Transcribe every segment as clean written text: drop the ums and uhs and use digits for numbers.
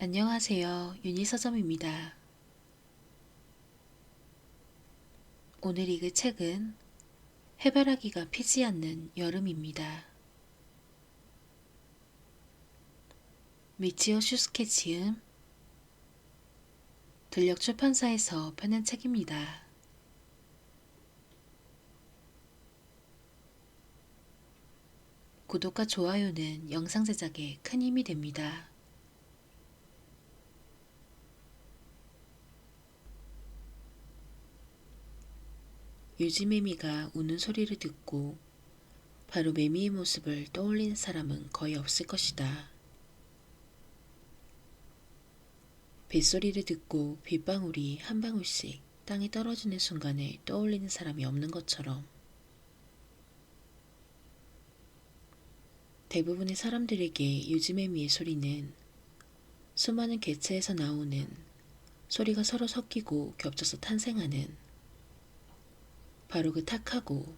안녕하세요. 윤희서점입니다. 오늘 읽을 책은 해바라기가 피지 않는 여름입니다. 미치오 슈스케 지음, 들녘출판사에서 펴낸 책입니다. 구독과 좋아요는 영상 제작에 큰 힘이 됩니다. 유지매미가 우는 소리를 듣고 바로 매미의 모습을 떠올리는 사람은 거의 없을 것이다. 빗소리를 듣고 빗방울이 한 방울씩 땅에 떨어지는 순간을 떠올리는 사람이 없는 것처럼 대부분의 사람들에게 유지매미의 소리는 수많은 개체에서 나오는 소리가 서로 섞이고 겹쳐서 탄생하는 바로 그 탁하고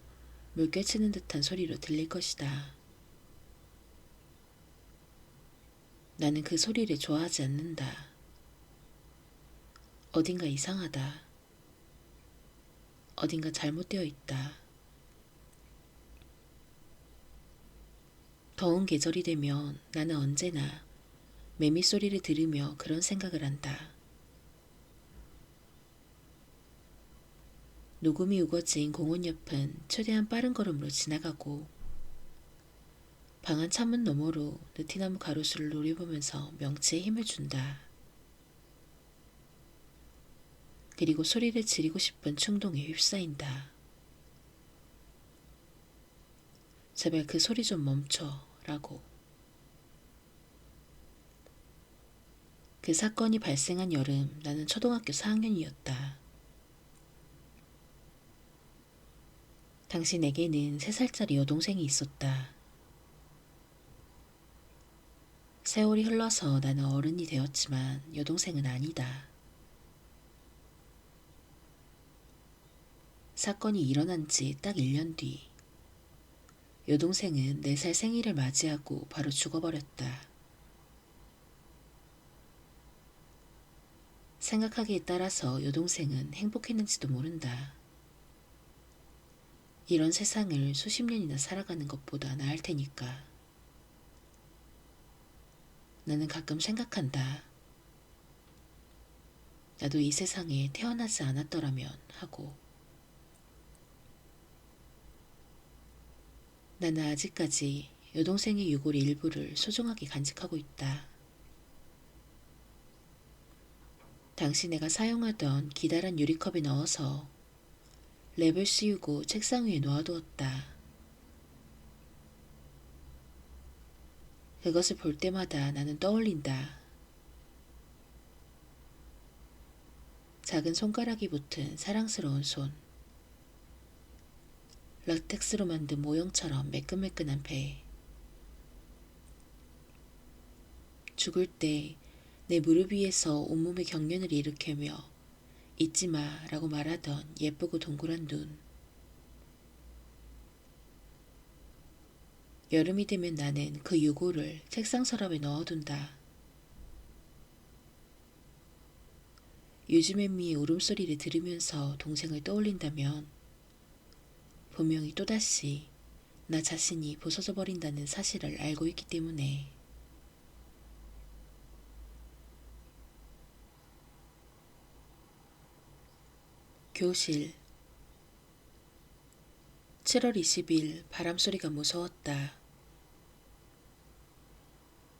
물결치는 듯한 소리로 들릴 것이다. 나는 그 소리를 좋아하지 않는다. 어딘가 이상하다. 어딘가 잘못되어 있다. 더운 계절이 되면 나는 언제나 매미 소리를 들으며 그런 생각을 한다. 녹음이 우거진 공원 옆은 최대한 빠른 걸음으로 지나가고 방한 창문 너머로 느티나무 가로수를 노려보면서 명치에 힘을 준다. 그리고 소리를 지르고 싶은 충동에 휩싸인다. 제발 그 소리 좀 멈춰 라고. 그 사건이 발생한 여름 나는 초등학교 4학년이었다. 당신에게는 3살짜리 여동생이 있었다. 세월이 흘러서 나는 어른이 되었지만 여동생은 아니다. 사건이 일어난 지 딱 1년 뒤 여동생은 4살 생일을 맞이하고 바로 죽어버렸다. 생각하기에 따라서 여동생은 행복했는지도 모른다. 이런 세상을 수십 년이나 살아가는 것보다 나을 테니까. 나는 가끔 생각한다. 나도 이 세상에 태어나지 않았더라면 하고. 나는 아직까지 여동생의 유골 일부를 소중하게 간직하고 있다. 당시 내가 사용하던 기다란 유리컵에 넣어서 랩을 씌우고 책상 위에 놓아두었다. 그것을 볼 때마다 나는 떠올린다. 작은 손가락이 붙은 사랑스러운 손. 라텍스로 만든 모형처럼 매끈매끈한 배. 죽을 때 내 무릎 위에서 온몸에 경련을 일으키며 잊지 마 라고 말하던 예쁘고 동그란 눈. 여름이 되면 나는 그 유골을 책상 서랍에 넣어둔다. 유즈맨미의 울음소리를 들으면서 동생을 떠올린다면 분명히 또다시 나 자신이 부서져 버린다는 사실을 알고 있기 때문에. 교실 7월 20일 바람소리가 무서웠다.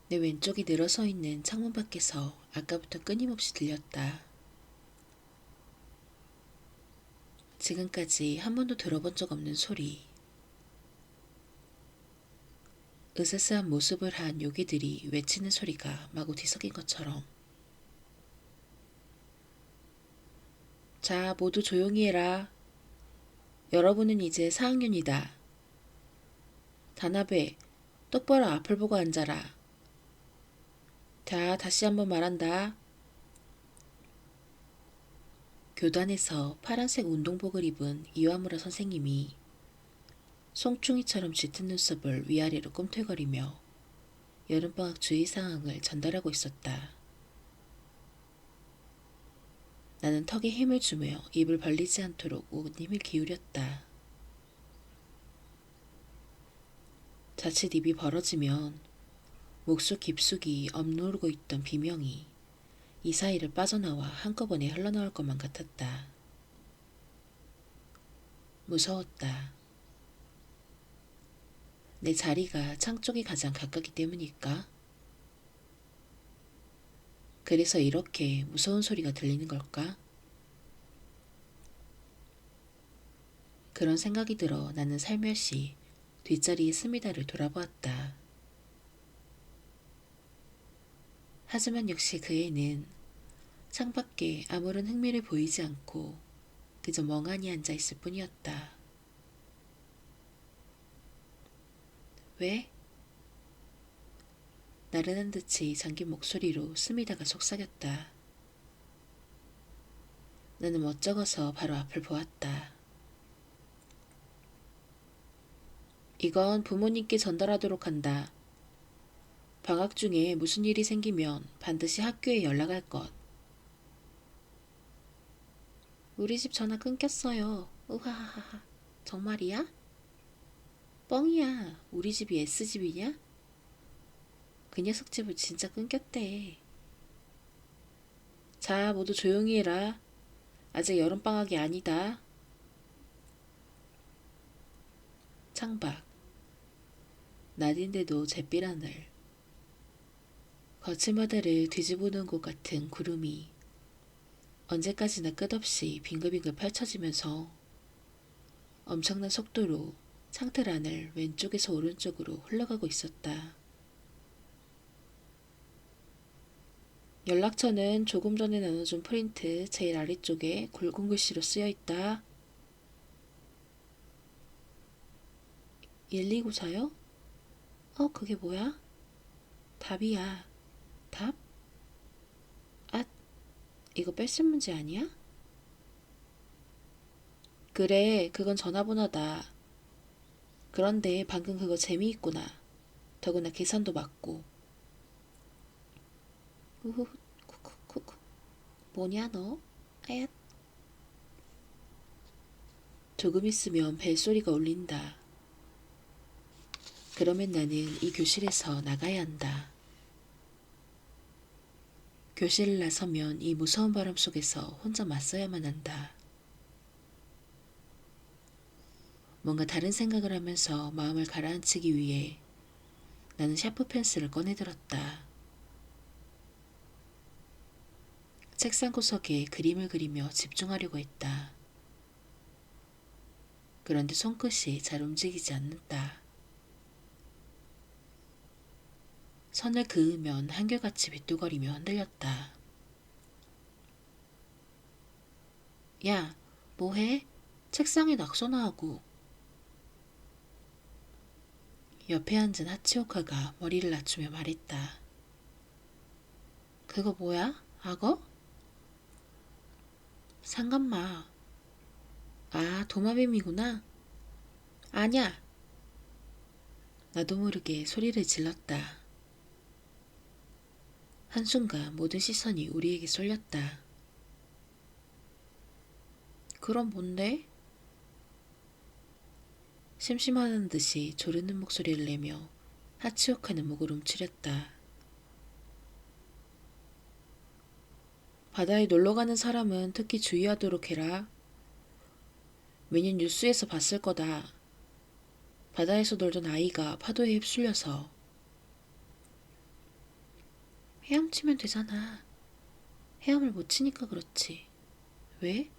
내 왼쪽이 늘어서 있는 창문 밖에서 아까부터 끊임없이 들렸다. 지금까지 한 번도 들어본 적 없는 소리. 으스스한 모습을 한 요괴들이 외치는 소리가 마구 뒤섞인 것처럼. 자, 모두 조용히 해라. 여러분은 이제 4학년이다. 다나베, 똑바로 앞을 보고 앉아라. 자, 다시 한번 말한다. 교단에서 파란색 운동복을 입은 이와무라 선생님이 송충이처럼 짙은 눈썹을 위아래로 꿈틀거리며 여름방학 주의사항을 전달하고 있었다. 나는 턱에 힘을 주며 입을 벌리지 않도록 온 힘을 기울였다. 자칫 입이 벌어지면 목속 깊숙이 억누르고 있던 비명이 이 사이를 빠져나와 한꺼번에 흘러나올 것만 같았다. 무서웠다. 내 자리가 창 쪽이 가장 가깝기 때문일까? 그래서 이렇게 무서운 소리가 들리는 걸까? 그런 생각이 들어 나는 살며시 뒷자리에 스미다를 돌아보았다. 하지만 역시 그 애는 창밖에 아무런 흥미를 보이지 않고 그저 멍하니 앉아 있을 뿐이었다. 왜? 나른한 듯이 잠긴 목소리로 스미다가 속삭였다. 나는 멋쩍어서 바로 앞을 보았다. 이건 부모님께 전달하도록 한다. 방학 중에 무슨 일이 생기면 반드시 학교에 연락할 것. 우리 집 전화 끊겼어요. 우하하하. 정말이야? 뻥이야. 우리 집이 S집이냐? 그 녀석 집은 진짜 끊겼대. 자, 모두 조용히 해라. 아직 여름방학이 아니다. 창밖. 낮인데도 잿빛 하늘. 거친 바다를 뒤집어놓은 것 같은 구름이 언제까지나 끝없이 빙글빙글 펼쳐지면서 엄청난 속도로 창틀 안을 왼쪽에서 오른쪽으로 흘러가고 있었다. 연락처는 조금 전에 나눠준 프린트 제일 아래쪽에 굵은 글씨로 쓰여있다. 129사요? 그게 뭐야? 답이야. 답? 아, 이거 뺄셈 문제 아니야? 그래, 그건 전화번호다. 그런데 방금 그거 재미있구나. 더구나 계산도 맞고. 우후, 쿠쿠쿠쿠. 뭐냐 너? 아얏. 조금 있으면 벨소리가 울린다. 그러면 나는 이 교실에서 나가야 한다. 교실을 나서면 이 무서운 바람 속에서 혼자 맞서야만 한다. 뭔가 다른 생각을 하면서 마음을 가라앉히기 위해 나는 샤프 펜슬을 꺼내들었다. 책상 구석에 그림을 그리며 집중하려고 했다. 그런데 손끝이 잘 움직이지 않는다. 선을 그으면 한결같이 비뚤거리며 흔들렸다. 야, 뭐해? 책상에 낙서나 하고. 옆에 앉은 하치오카가 머리를 낮추며 말했다. 그거 뭐야? 악어? 상관마. 아, 도마뱀이구나. 아냐. 나도 모르게 소리를 질렀다. 한순간 모든 시선이 우리에게 쏠렸다. 그럼 뭔데? 심심하다는 듯이 조르는 목소리를 내며 하치오카는 목을 움츠렸다. 바다에 놀러가는 사람은 특히 주의하도록 해라. 매년 뉴스에서 봤을 거다. 바다에서 놀던 아이가 파도에 휩쓸려서. 헤엄치면 되잖아. 헤엄을 못 치니까 그렇지. 왜?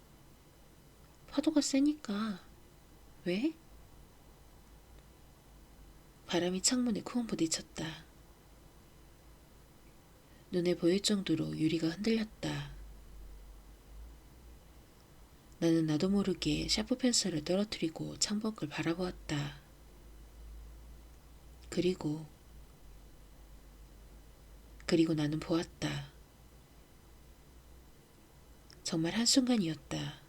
파도가 세니까. 왜? 바람이 창문에 쿵 부딪혔다. 눈에 보일 정도로 유리가 흔들렸다. 나는 나도 모르게 샤프 펜슬을 떨어뜨리고 창밖을 바라보았다. 그리고 나는 보았다. 정말 한순간이었다.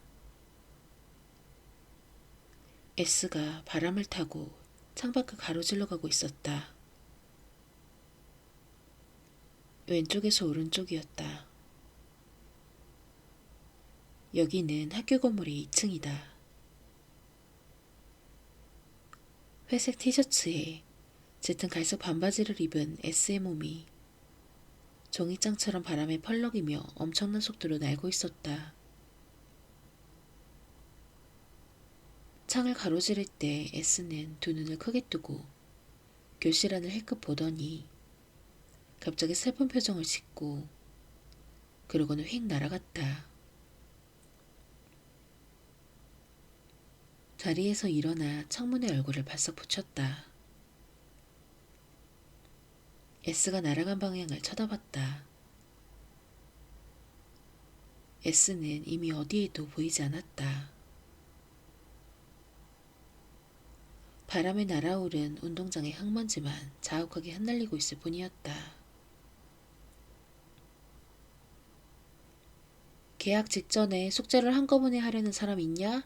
S가 바람을 타고 창밖을 가로질러 가고 있었다. 왼쪽에서 오른쪽이었다. 여기는 학교 건물의 2층이다. 회색 티셔츠에 짙은 갈색 반바지를 입은 S의 몸이 종이장처럼 바람에 펄럭이며 엄청난 속도로 날고 있었다. 창을 가로지를 때 S는 두 눈을 크게 뜨고 교실 안을 힐끗 보더니 갑자기 슬픈 표정을 짓고 그러고는 휙 날아갔다. 자리에서 일어나 창문에 얼굴을 바싹 붙였다. S가 날아간 방향을 쳐다봤다. S는 이미 어디에도 보이지 않았다. 바람에 날아오른 운동장의 흙먼지만 자욱하게 흩날리고 있을 뿐이었다. 계약 직전에 숙제를 한꺼번에 하려는 사람 있냐?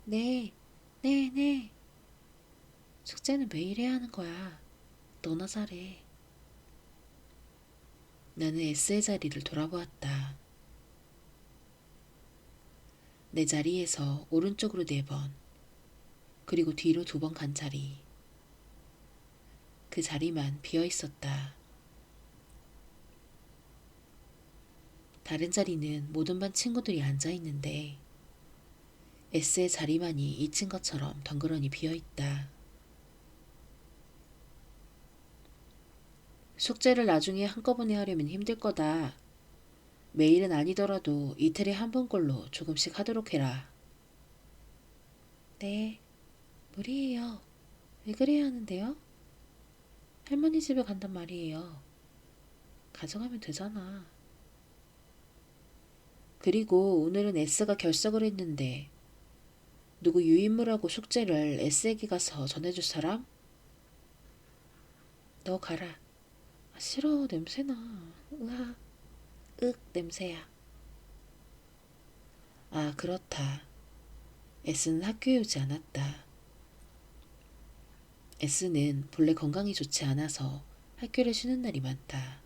네, 네. 숙제는 매일 해야 하는 거야. 너나 잘해. 나는 S의 자리를 돌아보았다. 내 자리에서 오른쪽으로 4번, 그리고 뒤로 2번 간 자리. 그 자리만 비어 있었다. 다른 자리는 모든 반 친구들이 앉아 있는데 S의 자리만이 잊힌 것처럼 덩그러니 비어 있다. 숙제를 나중에 한꺼번에 하려면 힘들 거다. 매일은 아니더라도 이틀에 한 번꼴로 조금씩 하도록 해라. 네, 무리예요. 왜 그래야 하는데요? 할머니 집에 간단 말이에요. 가져가면 되잖아. 그리고 오늘은 S가 결석을 했는데 누구 유인물하고 숙제를 S에게 가서 전해줄 사람? 너 가라. 아, 싫어. 냄새나. 으아. 냄새야. 아, 그렇다. S는 학교에 오지 않았다. S는 본래 건강이 좋지 않아서 학교를 쉬는 날이 많다.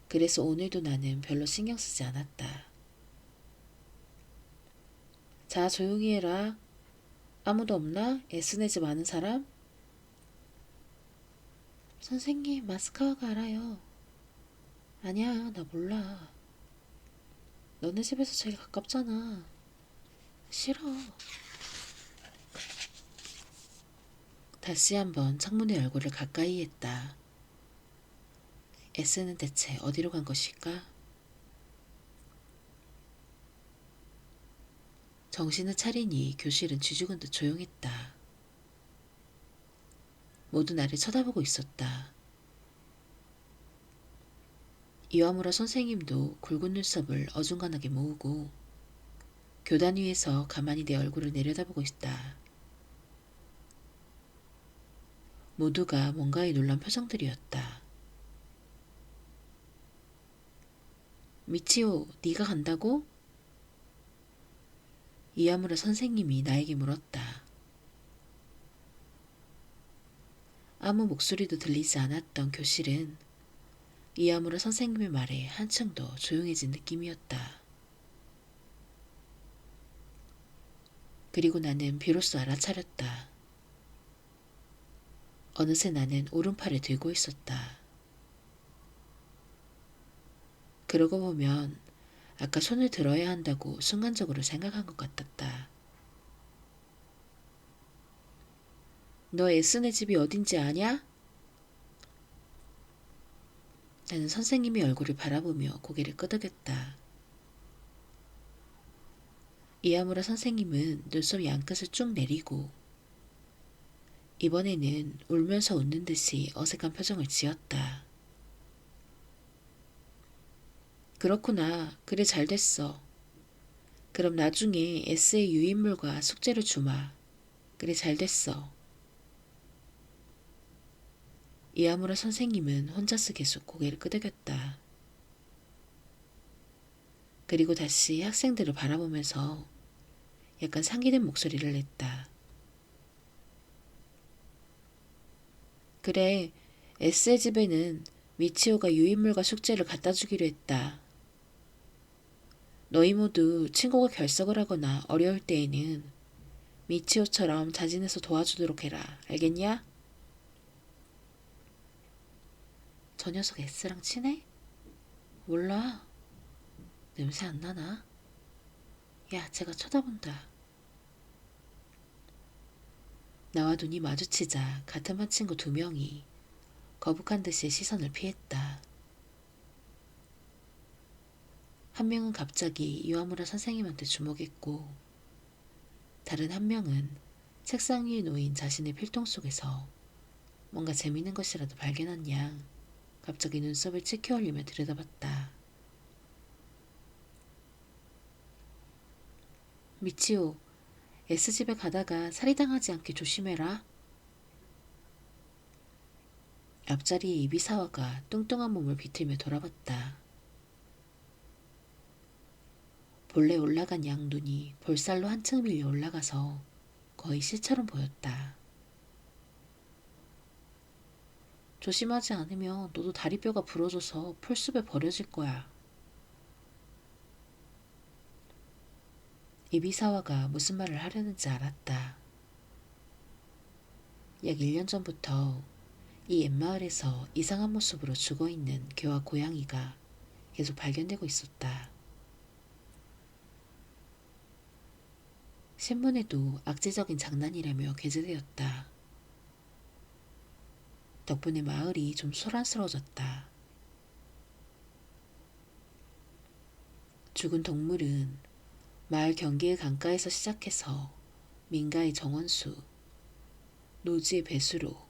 그래서 오늘도 나는 별로 신경 쓰지 않았다. 자, 조용히 해라. 아무도 없나? S네 집 아는 사람? 선생님, 마스카와가 알아요. 아니야, 나 몰라. 너네 집에서 제일 가깝잖아. 싫어. 다시 한번 창문에 얼굴을 가까이 했다. S는 대체 어디로 간 것일까? 정신을 차리니 교실은 쥐죽은 듯 조용했다. 모두 나를 쳐다보고 있었다. 이와무라 선생님도 굵은 눈썹을 어중간하게 모으고 교단 위에서 가만히 내 얼굴을 내려다보고 있다. 모두가 뭔가에 놀란 표정들이었다. 미치오, 네가 간다고? 이와무라 선생님이 나에게 물었다. 아무 목소리도 들리지 않았던 교실은 이와무라 선생님의 말에 한층 더 조용해진 느낌이었다. 그리고 나는 비로소 알아차렸다. 어느새 나는 오른팔을 들고 있었다. 그러고 보면 아까 손을 들어야 한다고 순간적으로 생각한 것 같았다. 너 S네 집이 어딘지 아냐? 나는 선생님의 얼굴을 바라보며 고개를 끄덕였다. 이와무라 선생님은 눈썹 양끝을 쭉 내리고 이번에는 울면서 웃는 듯이 어색한 표정을 지었다. 그렇구나. 그래 잘 됐어. 그럼 나중에 S의 유인물과 숙제를 주마. 그래 잘 됐어. 이와무라 선생님은 혼자서 계속 고개를 끄덕였다. 그리고 다시 학생들을 바라보면서 약간 상기된 목소리를 냈다. 그래, S의 집에는 미치오가 유인물과 숙제를 갖다 주기로 했다. 너희 모두 친구가 결석을 하거나 어려울 때에는 미치오처럼 자진해서 도와주도록 해라. 알겠냐? 저 녀석 S랑 친해? 몰라. 냄새 안 나나? 야, 쟤가 쳐다본다. 나와 눈이 마주치자 같은 반 친구 2명이 거북한 듯이 시선을 피했다. 한 명은 갑자기 이와무라 선생님한테 주목했고, 다른 한 명은 책상 위에 놓인 자신의 필통 속에서 뭔가 재밌는 것이라도 발견한 양 갑자기 눈썹을 치켜 올리며 들여다봤다. 미치오, S집에 가다가 살해당하지 않게 조심해라. 앞자리에 이비사와가 뚱뚱한 몸을 비틀며 돌아봤다. 본래 올라간 양눈이 볼살로 한층 밀려 올라가서 거의 실처럼 보였다. 조심하지 않으면 너도 다리뼈가 부러져서 풀숲에 버려질 거야. 이비사와가 무슨 말을 하려는지 알았다. 약 1년 전부터 이 옛마을에서 이상한 모습으로 죽어있는 개와 고양이가 계속 발견되고 있었다. 신문에도 악재적인 장난이라며 게재되었다. 덕분에 마을이 좀 소란스러워졌다. 죽은 동물은 마을 경계의 강가에서 시작해서 민가의 정원수, 노지의 배수로,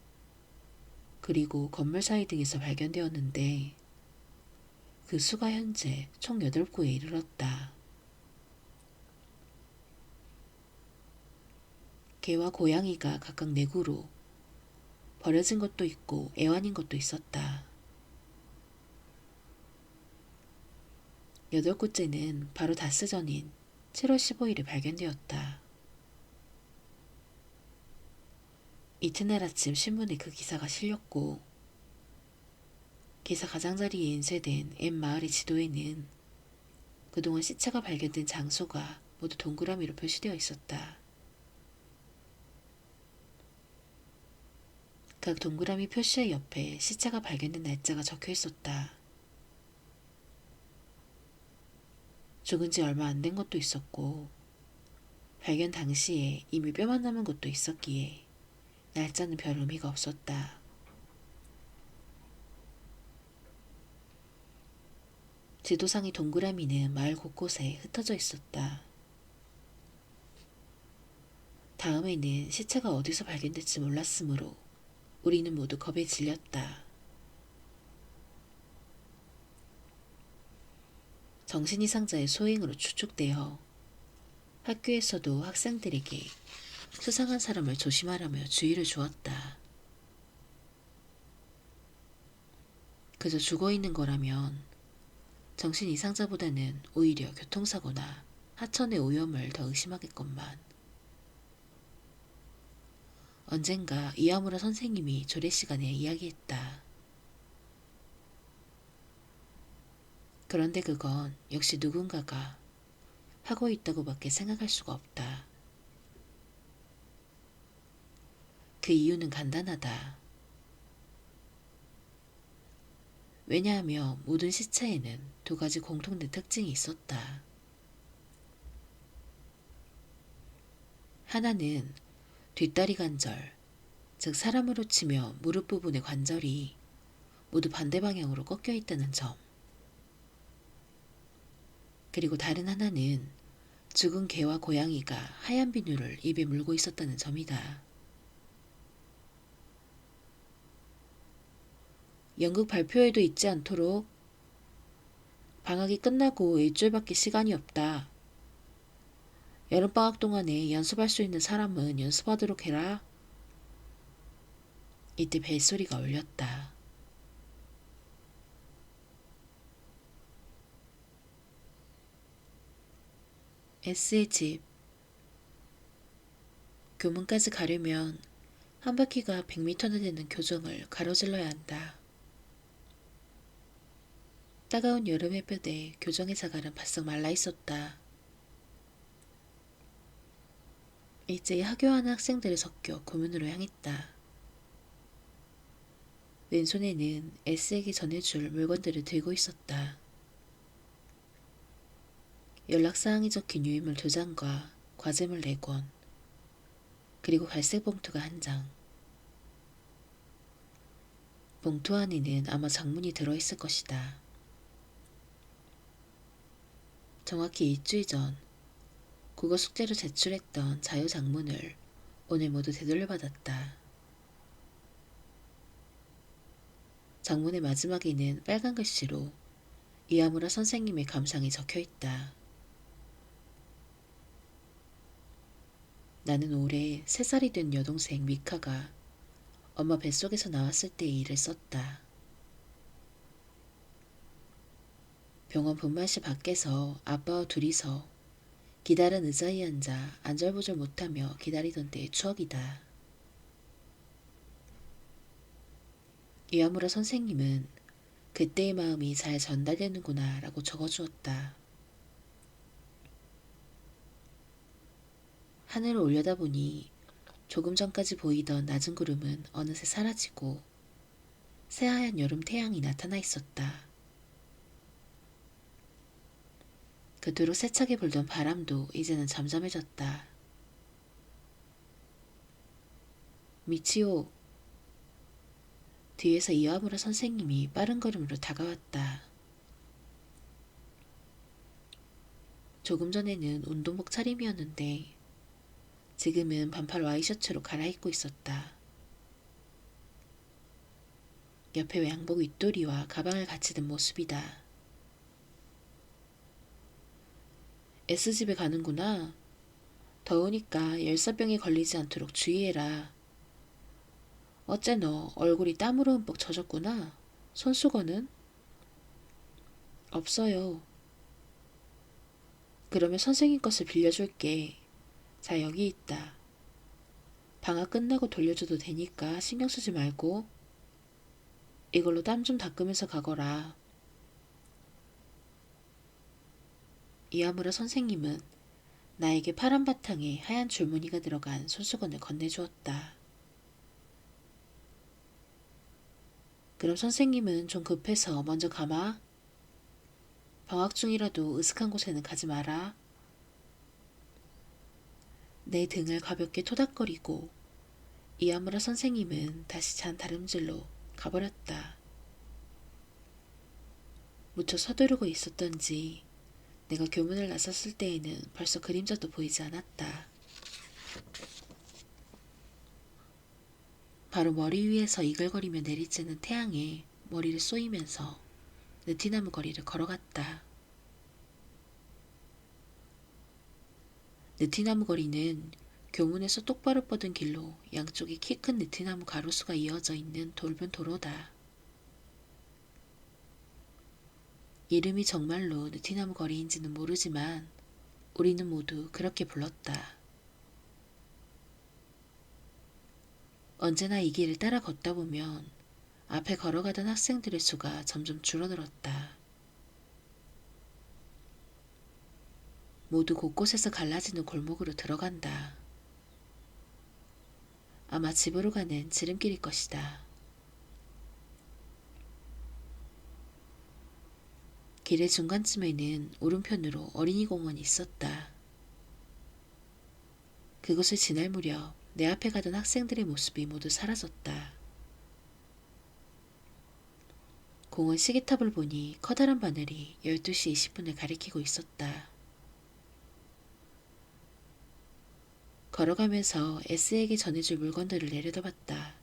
그리고 건물 사이 등에서 발견되었는데 그 수가 현재 총 8구에 이르렀다. 개와 고양이가 각각 4구로 버려진 것도 있고 애완인 것도 있었다. 8구째는 바로 닷새 전인 7월 15일에 발견되었다. 이튿날 아침 신문에 그 기사가 실렸고 기사 가장자리에 인쇄된 M마을의 지도에는 그동안 시체가 발견된 장소가 모두 동그라미로 표시되어 있었다. 각 동그라미 표시의 옆에 시체가 발견된 날짜가 적혀 있었다. 죽은 지 얼마 안 된 것도 있었고 발견 당시에 이미 뼈만 남은 것도 있었기에 날짜는 별 의미가 없었다. 지도상의 동그라미는 마을 곳곳에 흩어져 있었다. 다음에는 시체가 어디서 발견될지 몰랐으므로 우리는 모두 겁에 질렸다. 정신이상자의 소행으로 추측되어 학교에서도 학생들에게 수상한 사람을 조심하라며 주의를 주었다. 그저 죽어있는 거라면 정신이상자보다는 오히려 교통사고나 하천의 오염을 더 의심하겠건만. 언젠가 이와무라 선생님이 조례 시간에 이야기했다. 그런데 그건 역시 누군가가 하고 있다고밖에 생각할 수가 없다. 그 이유는 간단하다. 왜냐하면 모든 시체에는 2가지 공통된 특징이 있었다. 하나는 뒷다리 관절, 즉 사람으로 치며 무릎 부분의 관절이 모두 반대 방향으로 꺾여 있다는 점. 그리고 다른 하나는 죽은 개와 고양이가 하얀 비누를 입에 물고 있었다는 점이다. 연극 발표회도 있지 않도록. 방학이 끝나고 일주일밖에 시간이 없다. 여름방학 동안에 연습할 수 있는 사람은 연습하도록 해라. 이때 벨소리가 울렸다. S의 집. 교문까지 가려면 한 바퀴가 100m나 되는 교정을 가로질러야 한다. 따가운 여름 햇볕에 교정의 자갈은 바싹 말라있었다. 일제히 하교하는 학생들을 섞여 고문으로 향했다. 왼손에는 S에게 전해줄 물건들을 들고 있었다. 연락사항이 적힌 유인물 2장과 과제물 4권, 그리고 갈색 봉투가 1장. 봉투 안에는 아마 장문이 들어있을 것이다. 정확히 일주일 전 국어 숙제로 제출했던 자유장문을 오늘 모두 되돌려받았다. 장문의 마지막에는 빨간 글씨로 이하무라 선생님의 감상이 적혀있다. 나는 올해 3살이 된 여동생 미카가 엄마 뱃속에서 나왔을 때의 일을 썼다. 병원 분만실 밖에서 아빠와 둘이서 기다란 의자에 앉아 안절부절 못하며 기다리던 때의 추억이다. 이하무라 선생님은 그때의 마음이 잘 전달되는구나 라고 적어주었다. 하늘을 올려다보니 조금 전까지 보이던 낮은 구름은 어느새 사라지고 새하얀 여름 태양이 나타나 있었다. 그토록 세차게 불던 바람도 이제는 잠잠해졌다. 미치오. 뒤에서 이와무라 선생님이 빠른 걸음으로 다가왔다. 조금 전에는 운동복 차림이었는데 지금은 반팔 와이셔츠로 갈아입고 있었다. 옆에 양복 윗도리와 가방을 같이 든 모습이다. S집에 가는구나. 더우니까 열사병에 걸리지 않도록 주의해라. 어째 너 얼굴이 땀으로 흠뻑 젖었구나. 손수건은? 없어요. 그러면 선생님 것을 빌려줄게. 자, 여기 있다. 방학 끝나고 돌려줘도 되니까 신경 쓰지 말고 이걸로 땀 좀 닦으면서 가거라. 이하무라 선생님은 나에게 파란 바탕에 하얀 줄무늬가 들어간 손수건을 건네주었다. 그럼 선생님은 좀 급해서 먼저 가마. 방학 중이라도 으슥한 곳에는 가지 마라. 내 등을 가볍게 토닥거리고 이하무라 선생님은 다시 잔 다름질로 가버렸다. 무척 서두르고 있었던지 내가 교문을 나섰을 때에는 벌써 그림자도 보이지 않았다. 바로 머리 위에서 이글거리며 내리쬐는 태양에 머리를 쏘이면서 느티나무 거리를 걸어갔다. 느티나무 거리는 교문에서 똑바로 뻗은 길로 양쪽에 키 큰 느티나무 가로수가 이어져 있는 돌변 도로다. 이름이 정말로 느티나무 거리인지는 모르지만 우리는 모두 그렇게 불렀다. 언제나 이 길을 따라 걷다 보면 앞에 걸어가던 학생들의 수가 점점 줄어들었다. 모두 곳곳에서 갈라지는 골목으로 들어간다. 아마 집으로 가는 지름길일 것이다. 길의 중간쯤에는 오른편으로 어린이 공원이 있었다. 그곳을 지날 무렵 내 앞에 가던 학생들의 모습이 모두 사라졌다. 공원 시계탑을 보니 커다란 바늘이 12시 20분을 가리키고 있었다. 걸어가면서 S에게 전해줄 물건들을 내려다봤다.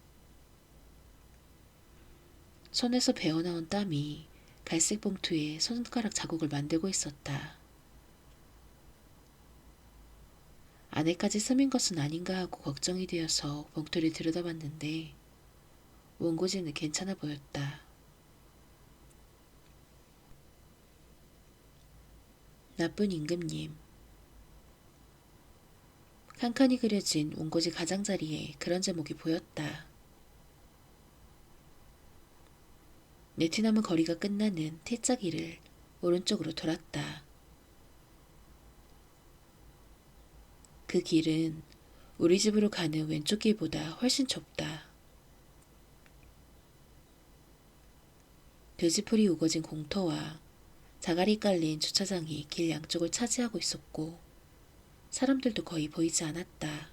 손에서 배어나온 땀이 갈색 봉투에 손가락 자국을 만들고 있었다. 안에까지 스민 것은 아닌가 하고 걱정이 되어서 봉투를 들여다봤는데 원고지는 괜찮아 보였다. 나쁜 임금님. 칸칸이 그려진 원고지 가장자리에 그런 제목이 보였다. 네티나무 거리가 끝나는 T자길을 오른쪽으로 돌았다. 그 길은 우리 집으로 가는 왼쪽 길보다 훨씬 좁다. 돼지풀이 우거진 공터와 자갈이 깔린 주차장이 길 양쪽을 차지하고 있었고 사람들도 거의 보이지 않았다.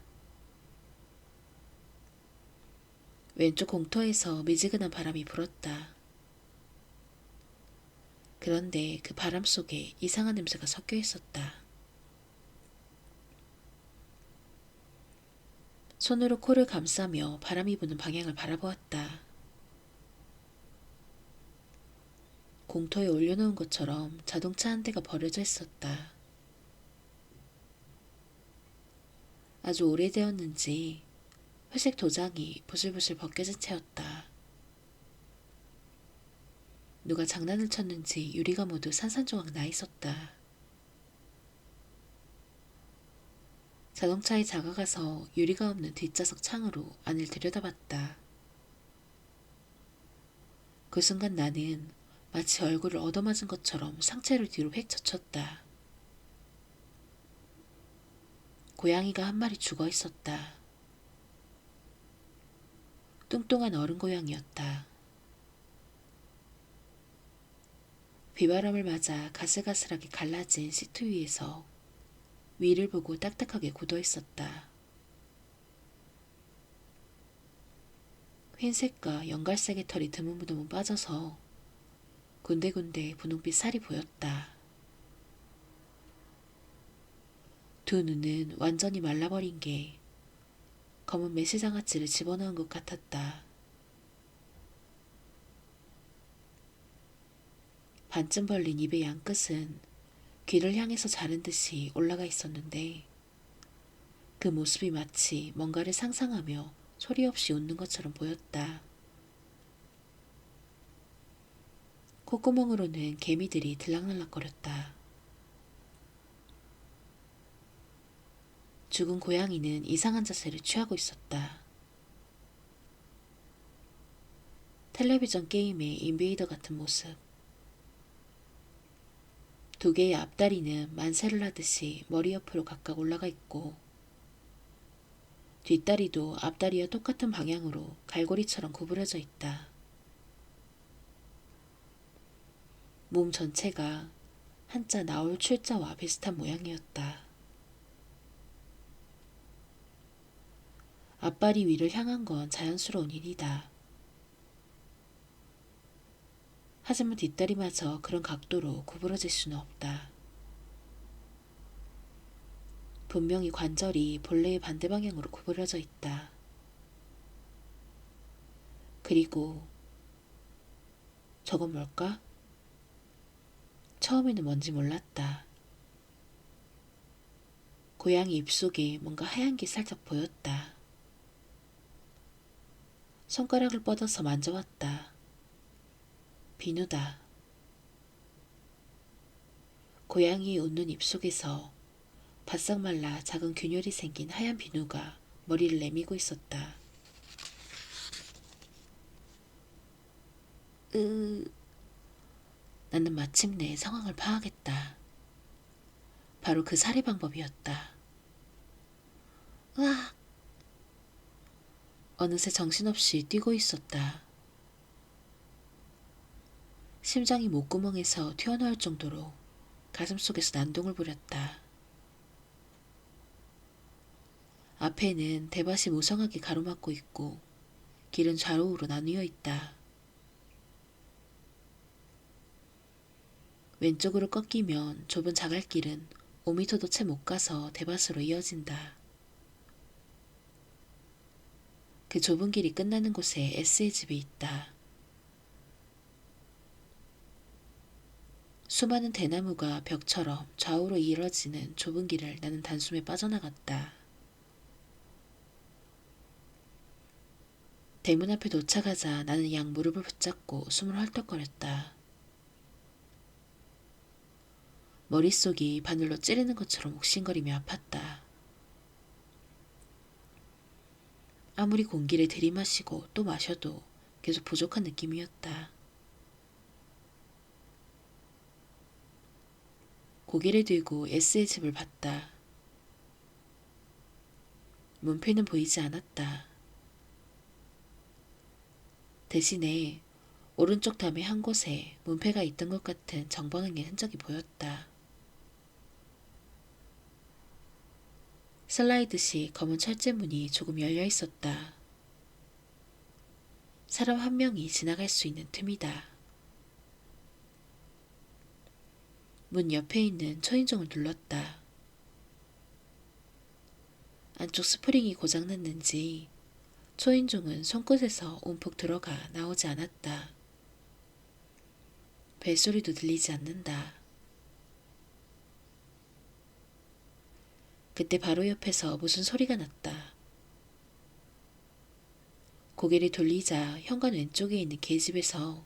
왼쪽 공터에서 미지근한 바람이 불었다. 그런데 그 바람 속에 이상한 냄새가 섞여 있었다. 손으로 코를 감싸며 바람이 부는 방향을 바라보았다. 공터에 올려놓은 것처럼 자동차 한 대가 버려져 있었다. 아주 오래되었는지 회색 도장이 부슬부슬 벗겨진 채였다. 누가 장난을 쳤는지 유리가 모두 산산조각 나 있었다. 자동차에 다가가서 유리가 없는 뒷좌석 창으로 안을 들여다봤다. 그 순간 나는 마치 얼굴을 얻어맞은 것처럼 상체를 뒤로 획 젖혔다. 고양이가 한 마리 죽어 있었다. 뚱뚱한 어른 고양이였다. 비바람을 맞아 가슬가슬하게 갈라진 시트 위에서 위를 보고 딱딱하게 굳어 있었다. 흰색과 연갈색의 털이 드문드문 빠져서 군데군데 분홍빛 살이 보였다. 두 눈은 완전히 말라버린 게 검은 메시장아찌를 집어넣은 것 같았다. 반쯤 벌린 입의 양끝은 귀를 향해서 자른 듯이 올라가 있었는데 그 모습이 마치 뭔가를 상상하며 소리 없이 웃는 것처럼 보였다. 콧구멍으로는 개미들이 들락날락거렸다. 죽은 고양이는 이상한 자세를 취하고 있었다. 텔레비전 게임의 인베이더 같은 모습. 두 개의 앞다리는 만세를 하듯이 머리 옆으로 각각 올라가 있고 뒷다리도 앞다리와 똑같은 방향으로 갈고리처럼 구부려져 있다. 몸 전체가 한자 나올 출자와 비슷한 모양이었다. 앞발이 위를 향한 건 자연스러운 일이다. 하지만 뒷다리마저 그런 각도로 구부러질 수는 없다. 분명히 관절이 본래의 반대 방향으로 구부려져 있다. 그리고 저건 뭘까? 처음에는 뭔지 몰랐다. 고양이 입속에 뭔가 하얀 게 살짝 보였다. 손가락을 뻗어서 만져봤다. 비누다. 고양이의 웃는 입속에서 바싹 말라 작은 균열이 생긴 하얀 비누가 머리를 내미고 있었다. 나는 마침내 상황을 파악했다. 바로 그 살해 방법이었다. 으악! 어느새 정신없이 뛰고 있었다. 심장이 목구멍에서 튀어나올 정도로 가슴속에서 난동을 부렸다. 앞에는 대밭이 무성하게 가로막고 있고 길은 좌우로 나뉘어 있다. 왼쪽으로 꺾이면 좁은 자갈길은 5미터도 채 못 가서 대밭으로 이어진다. 그 좁은 길이 끝나는 곳에 S의 집이 있다. 수많은 대나무가 벽처럼 좌우로 이어지는 좁은 길을 나는 단숨에 빠져나갔다. 대문 앞에 도착하자 나는 양 무릎을 붙잡고 숨을 헐떡거렸다. 머릿속이 바늘로 찌르는 것처럼 욱신거리며 아팠다. 아무리 공기를 들이마시고 또 마셔도 계속 부족한 느낌이었다. 고개를 들고 S의 집을 봤다. 문패는 보이지 않았다. 대신에 오른쪽 담의 한 곳에 문패가 있던 것 같은 정방향의 흔적이 보였다. 슬라이드식 검은 철제문이 조금 열려 있었다. 사람 한 명이 지나갈 수 있는 틈이다. 문 옆에 있는 초인종을 눌렀다. 안쪽 스프링이 고장났는지 초인종은 손끝에서 움푹 들어가 나오지 않았다. 벨소리도 들리지 않는다. 그때 바로 옆에서 무슨 소리가 났다. 고개를 돌리자 현관 왼쪽에 있는 계집에서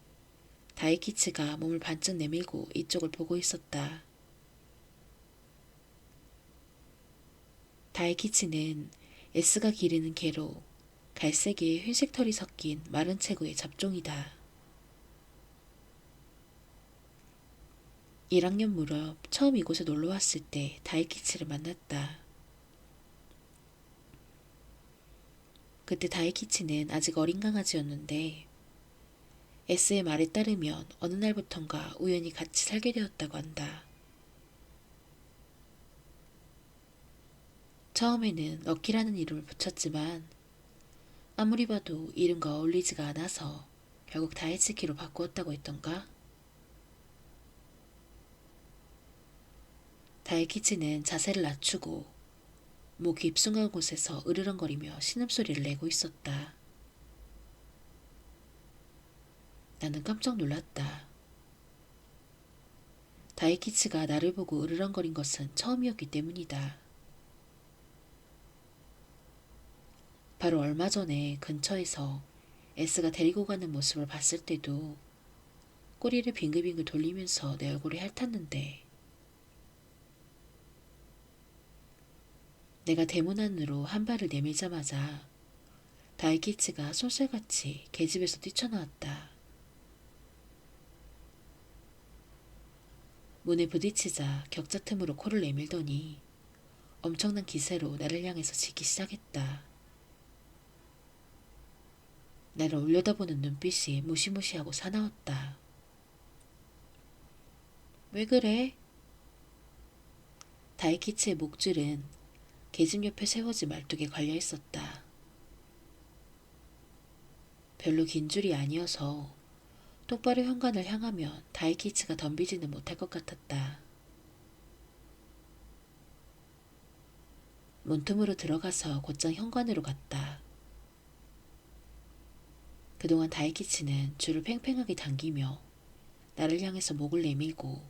다이키치가 몸을 반쯤 내밀고 이쪽을 보고 있었다. 다이키치는 S가 기르는 개로 갈색의 회색 털이 섞인 마른 체구의 잡종이다. 1학년 무렵 처음 이곳에 놀러 왔을 때 다이키치를 만났다. 그때 다이키치는 아직 어린 강아지였는데 S의 말에 따르면 어느 날부턴가 우연히 같이 살게 되었다고 한다. 처음에는 럭키라는 이름을 붙였지만 아무리 봐도 이름과 어울리지가 않아서 결국 다이치키로 바꾸었다고 했던가? 다이키치는 자세를 낮추고 목 깊숙한 곳에서 으르렁거리며 신음소리를 내고 있었다. 나는 깜짝 놀랐다. 다이키치가 나를 보고 으르렁거린 것은 처음이었기 때문이다. 바로 얼마 전에 근처에서 S가 데리고 가는 모습을 봤을 때도 꼬리를 빙글빙글 돌리면서 내 얼굴에 핥았는데 내가 대문 안으로 한 발을 내밀자마자 다이키치가 쏠쏠같이 계집에서 뛰쳐나왔다. 문에 부딪히자 격자 틈으로 코를 내밀더니 엄청난 기세로 나를 향해서 짖기 시작했다. 나를 올려다보는 눈빛이 무시무시하고 사나웠다. 왜 그래? 다이키치의 목줄은 계집 옆에 세워진 말뚝에 걸려 있었다. 별로 긴 줄이 아니어서 똑바로 현관을 향하면 다이키치가 덤비지는 못할 것 같았다. 문틈으로 들어가서 곧장 현관으로 갔다. 그동안 다이키치는 줄을 팽팽하게 당기며 나를 향해서 목을 내밀고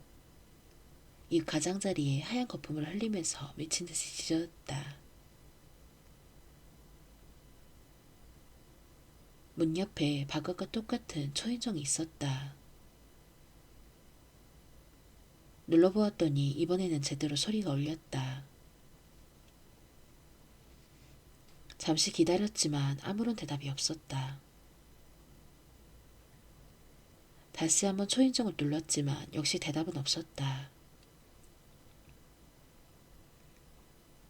입 가장자리에 하얀 거품을 흘리면서 미친 듯이 짖었다. 문 옆에 바깥과 똑같은 초인종이 있었다. 눌러보았더니 이번에는 제대로 소리가 울렸다. 잠시 기다렸지만 아무런 대답이 없었다. 다시 한번 초인종을 눌렀지만 역시 대답은 없었다.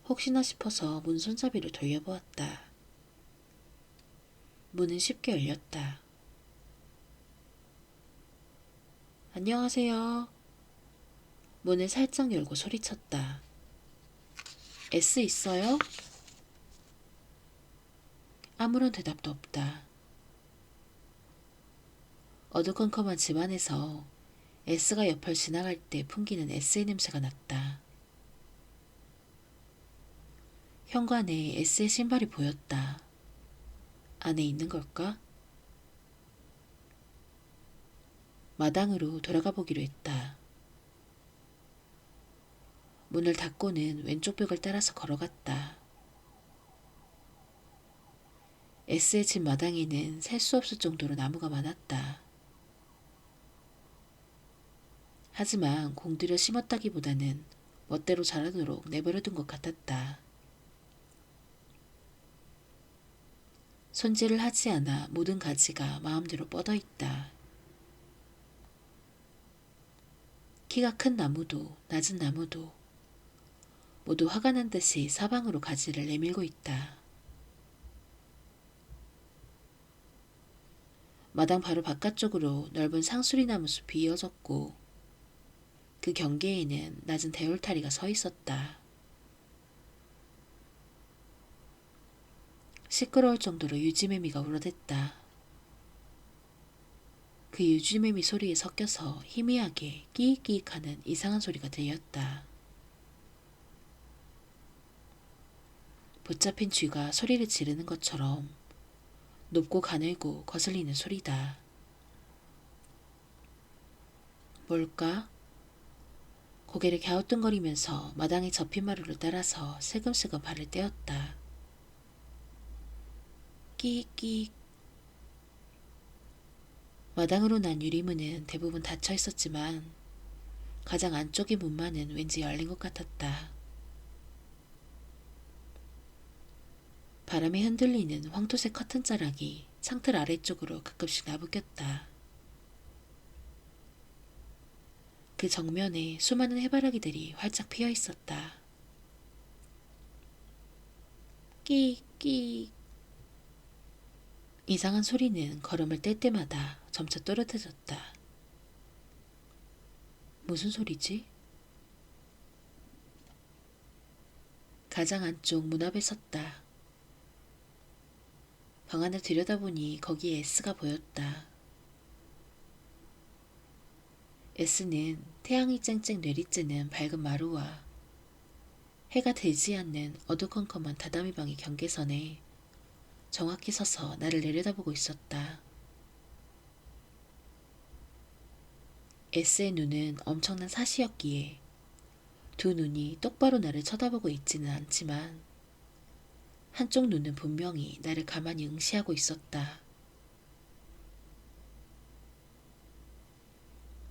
혹시나 싶어서 문 손잡이를 돌려보았다. 문은 쉽게 열렸다. 안녕하세요. 문을 살짝 열고 소리쳤다. S 있어요? 아무런 대답도 없다. 어두컴컴한 집안에서 S가 옆을 지나갈 때 풍기는 S의 냄새가 났다. 현관에 S의 신발이 보였다. 안에 있는 걸까? 마당으로 돌아가 보기로 했다. 문을 닫고는 왼쪽 벽을 따라서 걸어갔다. S의 집 마당에는 셀 수 없을 정도로 나무가 많았다. 하지만 공들여 심었다기보다는 멋대로 자라도록 내버려둔 것 같았다. 손질을 하지 않아 모든 가지가 마음대로 뻗어 있다. 키가 큰 나무도 낮은 나무도 모두 화가 난 듯이 사방으로 가지를 내밀고 있다. 마당 바로 바깥쪽으로 넓은 상수리나무 숲이 이어졌고 그 경계에는 낮은 대울타리가 서 있었다. 시끄러울 정도로 유지매미가 울어댔다. 그 유지매미 소리에 섞여서 희미하게 끼익끼익하는 이상한 소리가 들렸다. 붙잡힌 쥐가 소리를 지르는 것처럼 높고 가늘고 거슬리는 소리다. 뭘까? 고개를 갸우뚱거리면서 마당에 접힌 마루를 따라서 슬금슬금 발을 떼었다. 끼익끼익. 마당으로 난 유리문은 대부분 닫혀 있었지만 가장 안쪽의 문만은 왠지 열린 것 같았다. 바람에 흔들리는 황토색 커튼 자락이 창틀 아래쪽으로 가끔씩 나부꼈다. 그 정면에 수많은 해바라기들이 활짝 피어 있었다. 끼익끼익. 이상한 소리는 걸음을 뗄 때마다 점차 또렷해졌다. 무슨 소리지? 가장 안쪽 문 앞에 섰다. 방 안을 들여다보니 거기에 S가 보였다. S는 태양이 쨍쨍 내리쬐는 밝은 마루와 해가 들지 않는 어두컴컴한 다다미 방의 경계선에 정확히 서서 나를 내려다보고 있었다. S의 눈은 엄청난 사시였기에 두 눈이 똑바로 나를 쳐다보고 있지는 않지만 한쪽 눈은 분명히 나를 가만히 응시하고 있었다.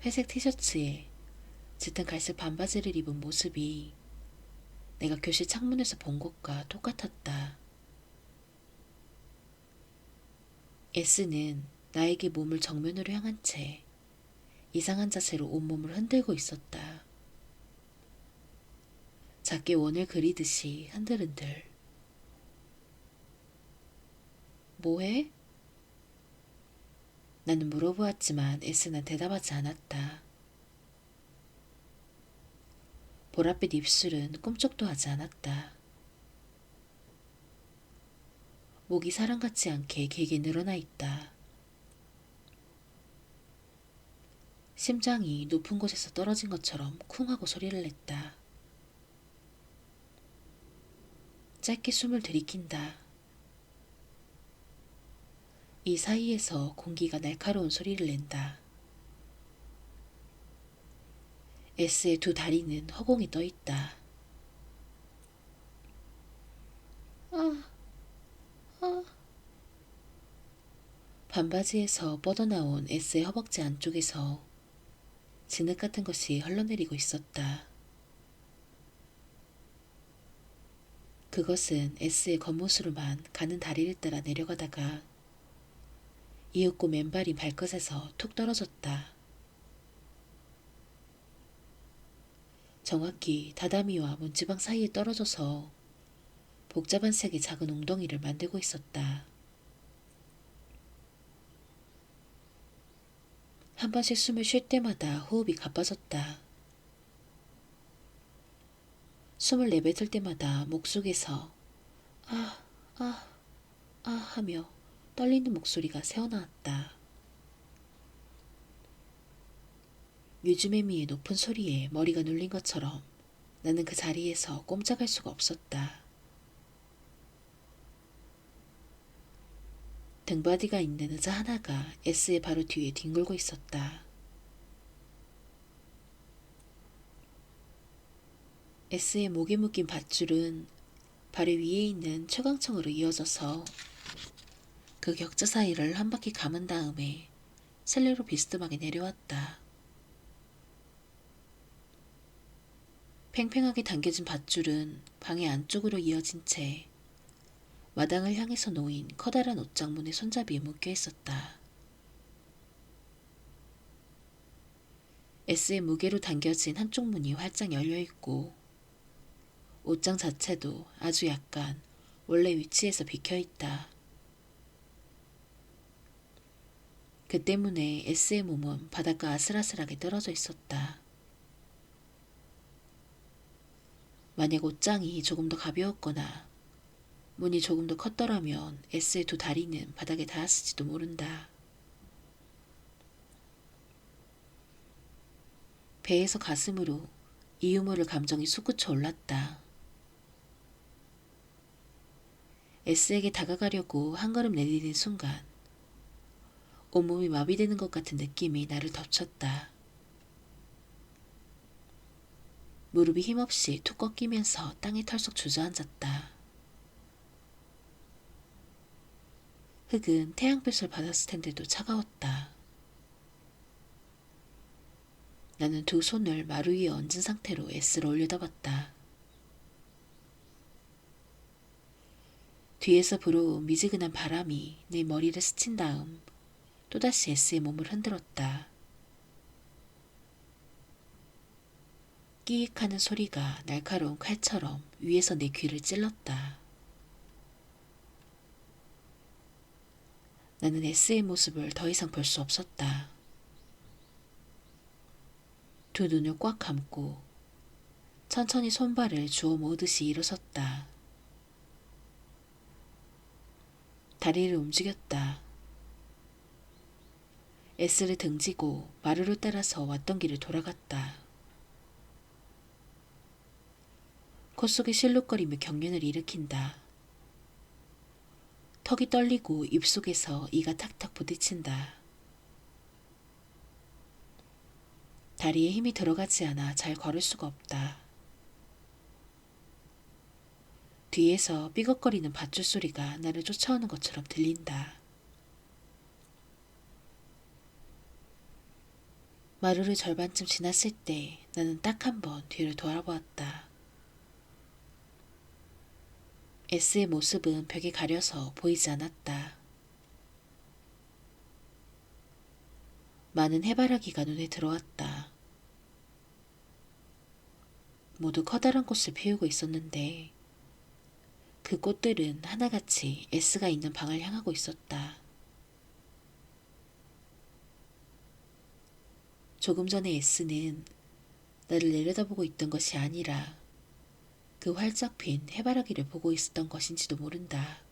회색 티셔츠에 짙은 갈색 반바지를 입은 모습이 내가 교실 창문에서 본 것과 똑같았다. S는 나에게 몸을 정면으로 향한 채 이상한 자세로 온몸을 흔들고 있었다. 작게 원을 그리듯이 흔들흔들. 뭐해? 나는 물어보았지만 S는 대답하지 않았다. 보랏빛 입술은 꿈쩍도 하지 않았다. 목이 사람 같지 않게 길게 늘어나 있다. 심장이 높은 곳에서 떨어진 것처럼 쿵 하고 소리를 냈다. 짧게 숨을 들이킨다. 이 사이에서 공기가 날카로운 소리를 낸다. S의 두 다리는 허공에 떠 있다. 반바지에서 뻗어나온 S의 허벅지 안쪽에서 진흙 같은 것이 흘러내리고 있었다. 그것은 S의 겉모습으로만 가는 다리를 따라 내려가다가 이윽고 맨발이 발끝에서 툭 떨어졌다. 정확히 다다미와 문지방 사이에 떨어져서 복잡한 색의 작은 웅덩이를 만들고 있었다. 한 번씩 숨을 쉴 때마다 호흡이 가빠졌다. 숨을 내뱉을 때마다 목 속에서 아, 아, 아 하며 떨리는 목소리가 새어나왔다. 유즈매미의 높은 소리에 머리가 눌린 것처럼 나는 그 자리에서 꼼짝할 수가 없었다. 등받이가 있는 의자 하나가 S의 바로 뒤에 뒹굴고 있었다. S의 목에 묶인 밧줄은 발 위에 있는 최강청으로 이어져서 그 격자 사이를 한 바퀴 감은 다음에 셀레로 비스듬하게 내려왔다. 팽팽하게 당겨진 밧줄은 방의 안쪽으로 이어진 채 마당을 향해서 놓인 커다란 옷장문의 손잡이에 묶여 있었다. S의 무게로 당겨진 한쪽 문이 활짝 열려있고 옷장 자체도 아주 약간 원래 위치에서 비켜있다. 그 때문에 S의 몸은 바닥과 아슬아슬하게 떨어져 있었다. 만약 옷장이 조금 더 가벼웠거나 문이 조금 더 컸더라면 S의 두 다리는 바닥에 닿았을지도 모른다. 배에서 가슴으로 이 유무를 감정이 솟구쳐 올랐다. S에게 다가가려고 한 걸음 내디딘 순간 온몸이 마비되는 것 같은 느낌이 나를 덮쳤다. 무릎이 힘없이 툭 꺾이면서 땅에 털썩 주저앉았다. 흙은 태양빛을 받았을 텐데도 차가웠다. 나는 두 손을 마루 위에 얹은 상태로 S를 올려다봤다. 뒤에서 불어온 미지근한 바람이 내 머리를 스친 다음 또다시 S의 몸을 흔들었다. 끼익 하는 소리가 날카로운 칼처럼 위에서 내 귀를 찔렀다. 나는 S의 모습을 더 이상 볼 수 없었다. 두 눈을 꽉 감고 천천히 손발을 주워 모으듯이 일어섰다. 다리를 움직였다. S를 등지고 마루를 따라서 왔던 길을 돌아갔다. 콧속에 실룩거리며 경련을 일으킨다. 턱이 떨리고 입속에서 이가 탁탁 부딪힌다. 다리에 힘이 들어가지 않아 잘 걸을 수가 없다. 뒤에서 삐걱거리는 밧줄 소리가 나를 쫓아오는 것처럼 들린다. 마루를 절반쯤 지났을 때 나는 딱 한 번 뒤를 돌아보았다. S의 모습은 벽에 가려서 보이지 않았다. 많은 해바라기가 눈에 들어왔다. 모두 커다란 꽃을 피우고 있었는데 그 꽃들은 하나같이 S가 있는 방을 향하고 있었다. 조금 전에 S는 나를 내려다보고 있던 것이 아니라 그 활짝 핀 해바라기를 보고 있었던 것인지도 모른다.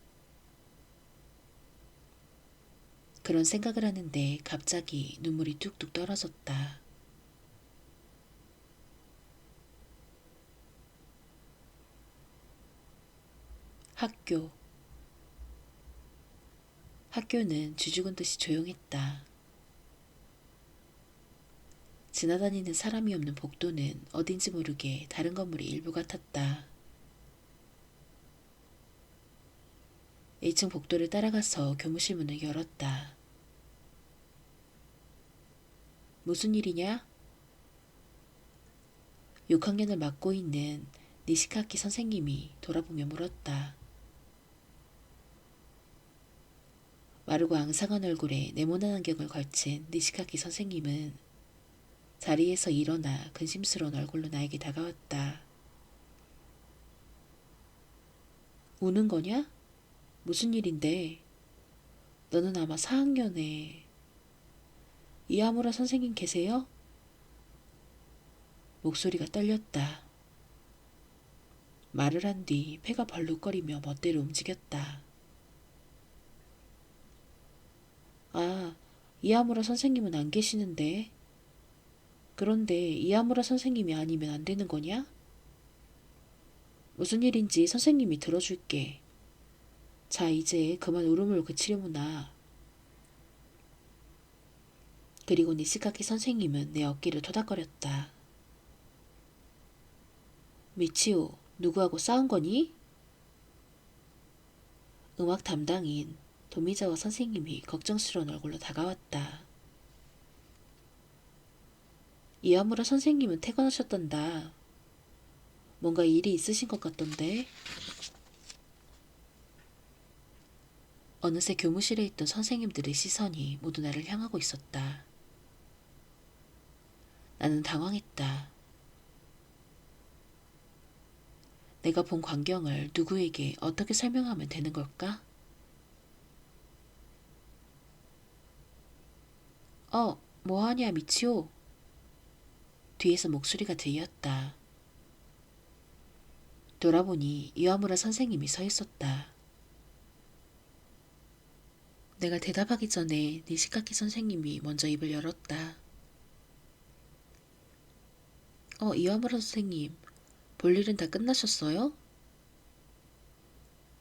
그런 생각을 하는데 갑자기 눈물이 뚝뚝 떨어졌다. 학교. 학교는 쥐죽은 듯이 조용했다. 지나다니는 사람이 없는 복도는 어딘지 모르게 다른 건물의 일부 같았다. 1층 복도를 따라가서 교무실 문을 열었다. 무슨 일이냐? 6학년을 맡고 있는 니시카키 선생님이 돌아보며 물었다. 마르고 앙상한 얼굴에 네모난 안경을 걸친 니시카키 선생님은 자리에서 일어나 근심스러운 얼굴로 나에게 다가왔다. 우는 거냐? 무슨 일인데? 너는 아마 4학년에 이아무라 선생님 계세요? 목소리가 떨렸다. 말을 한 뒤 폐가 벌룩거리며 멋대로 움직였다. 아, 이아무라 선생님은 안 계시는데. 그런데 이아무라 선생님이 아니면 안 되는 거냐? 무슨 일인지 선생님이 들어줄게. 자, 이제 그만 울음을 그치려무나. 그리고 니시카키 선생님은 내 어깨를 토닥거렸다. 미치오, 누구하고 싸운 거니? 음악 담당인 도미자와 선생님이 걱정스러운 얼굴로 다가왔다. 이아무라 선생님은 퇴근하셨단다. 뭔가 일이 있으신 것 같던데. 어느새 교무실에 있던 선생님들의 시선이 모두 나를 향하고 있었다. 나는 당황했다. 내가 본 광경을 누구에게 어떻게 설명하면 되는 걸까? 뭐하냐, 미치오. 뒤에서 목소리가 들렸다. 돌아보니 이와무라 선생님이 서 있었다. 내가 대답하기 전에 니시카키 선생님이 먼저 입을 열었다. 이와무라 선생님, 볼일은 다 끝나셨어요?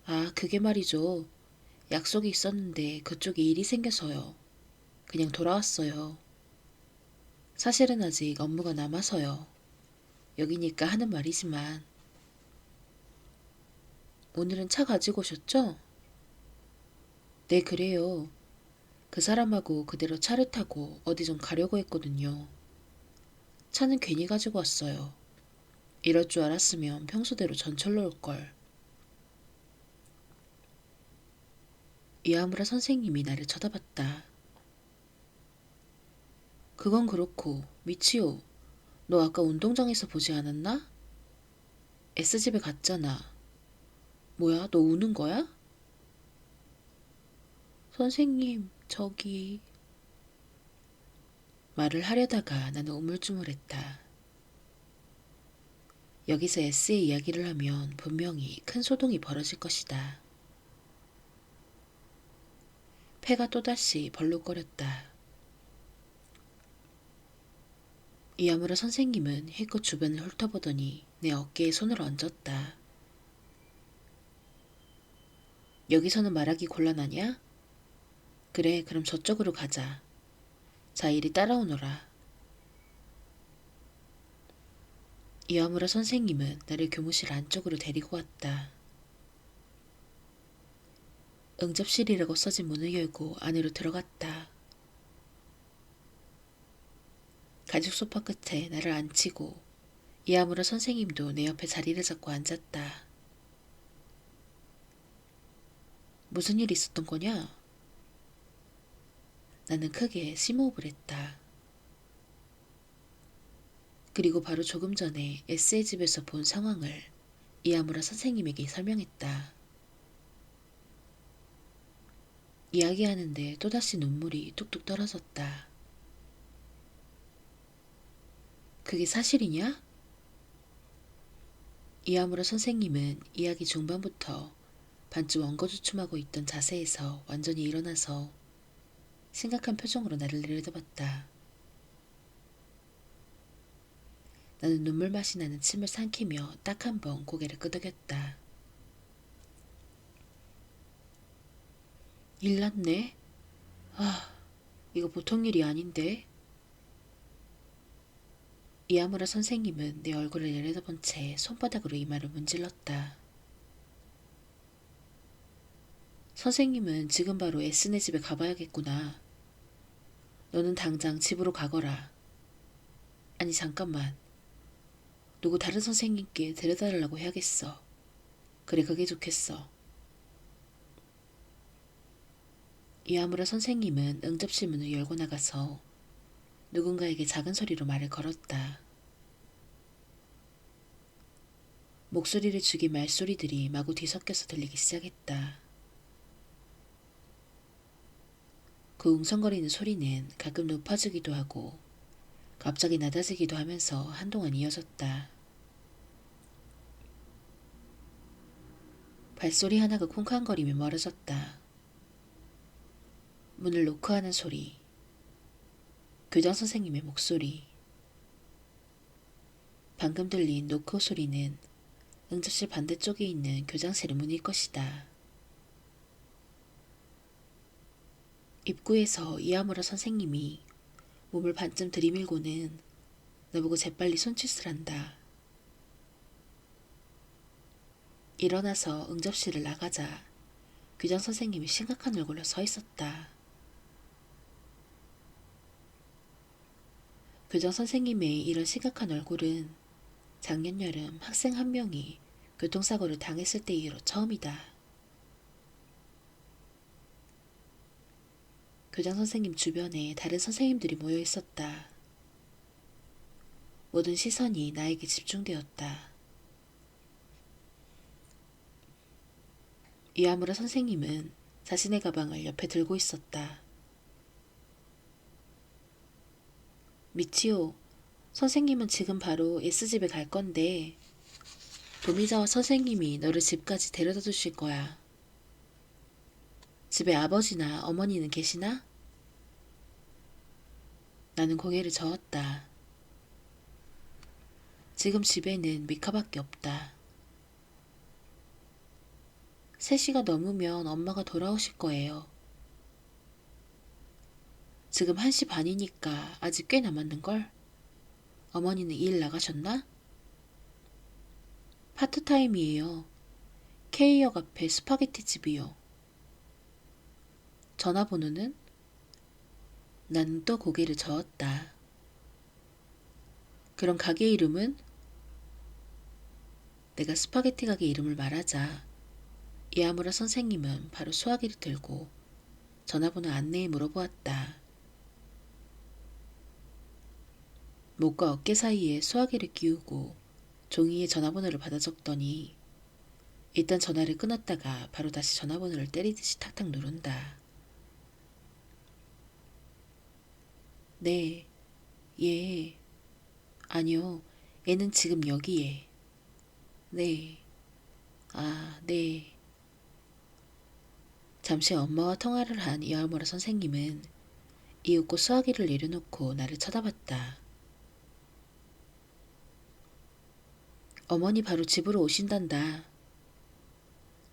아, 그게 말이죠. 약속이 있었는데 그쪽에 일이 생겨서요. 그냥 돌아왔어요. 사실은 아직 업무가 남아서요. 여기니까 하는 말이지만. 오늘은 차 가지고 오셨죠? 네, 그래요. 그 사람하고 그대로 차를 타고 어디 좀 가려고 했거든요. 차는 괜히 가지고 왔어요. 이럴 줄 알았으면 평소대로 전철로 올걸. 이와무라 선생님이 나를 쳐다봤다. 그건 그렇고, 미치오, 너 아까 운동장에서 보지 않았나? S집에 갔잖아. 뭐야, 너 우는 거야? 선생님, 저기... 말을 하려다가 나는 우물쭈물했다. 여기서 S의 이야기를 하면 분명히 큰 소동이 벌어질 것이다. 폐가 또다시 벌룩거렸다. 이와무라 선생님은 힐끗 주변을 훑어보더니 내 어깨에 손을 얹었다. 여기서는 말하기 곤란하냐? 그래, 그럼 저쪽으로 가자. 자, 이리 따라오너라. 이와무라 선생님은 나를 교무실 안쪽으로 데리고 왔다. 응접실이라고 써진 문을 열고 안으로 들어갔다. 가죽 소파 끝에 나를 앉히고 이와무라 선생님도 내 옆에 자리를 잡고 앉았다. 무슨 일이 있었던 거냐? 나는 크게 심호흡을 했다. 그리고 바로 조금 전에 S의 집에서 본 상황을 이와무라 선생님에게 설명했다. 이야기하는데 또다시 눈물이 뚝뚝 떨어졌다. 그게 사실이냐? 이와무라 선생님은 이야기 중반부터 반쯤 엉거주춤하고 있던 자세에서 완전히 일어나서 심각한 표정으로 나를 내려다봤다. 나는 눈물 맛이 나는 침을 삼키며 딱 한 번 고개를 끄덕였다. 일 났네? 이거 보통 일이 아닌데? 이와무라 선생님은 내 얼굴을 내려다본 채 손바닥으로 이마를 문질렀다. 선생님은 지금 바로 S네 집에 가봐야겠구나. 너는 당장 집으로 가거라. 아니, 잠깐만. 누구 다른 선생님께 데려다달라고 해야겠어. 그래, 그게 좋겠어. 이와무라 선생님은 응접실 문을 열고 나가서 누군가에게 작은 소리로 말을 걸었다. 목소리를 죽인 말소리들이 마구 뒤섞여서 들리기 시작했다. 그 웅성거리는 소리는 가끔 높아지기도 하고 갑자기 낮아지기도 하면서 한동안 이어졌다. 발소리 하나가 쿵쾅거리며 멀어졌다. 문을 노크하는 소리, 교장 선생님의 목소리. 방금 들린 노크 소리는 응접실 반대쪽에 있는 교장실의 문일 것이다. 입구에서 이와무라 선생님이 몸을 반쯤 들이밀고는 나보고 재빨리 손짓을 한다. 일어나서 응접실을 나가자 교장 선생님이 심각한 얼굴로 서 있었다. 교장 선생님의 이런 심각한 얼굴은 작년 여름 학생 한 명이 교통사고를 당했을 때 이후로 처음이다. 교장 선생님 주변에 다른 선생님들이 모여 있었다. 모든 시선이 나에게 집중되었다. 이아무라 선생님은 자신의 가방을 옆에 들고 있었다. 미치오, 선생님은 지금 바로 S집에 갈 건데 도미자와 선생님이 너를 집까지 데려다 주실 거야. 집에 아버지나 어머니는 계시나? 나는 고개를 저었다. 지금 집에는 미카밖에 없다. 3시가 넘으면 엄마가 돌아오실 거예요. 지금 1시 반이니까 아직 꽤 남았는걸? 어머니는 일 나가셨나? 파트타임이에요. K역 앞에 스파게티 집이요. 전화번호는? 나는 또 고개를 저었다. 그럼 가게 이름은? 내가 스파게티 가게 이름을 말하자 이아무라 선생님은 바로 수화기를 들고 전화번호 안내에 물어보았다. 목과 어깨 사이에 수화기를 끼우고 종이에 전화번호를 받아 적더니 일단 전화를 끊었다가 바로 다시 전화번호를 때리듯이 탁탁 누른다. 네, 예, 아니요, 애는 지금 여기에. 네, 아, 네. 잠시 엄마와 통화를 한 이아무라 선생님은 이윽고 수화기를 내려놓고 나를 쳐다봤다. 어머니 바로 집으로 오신단다.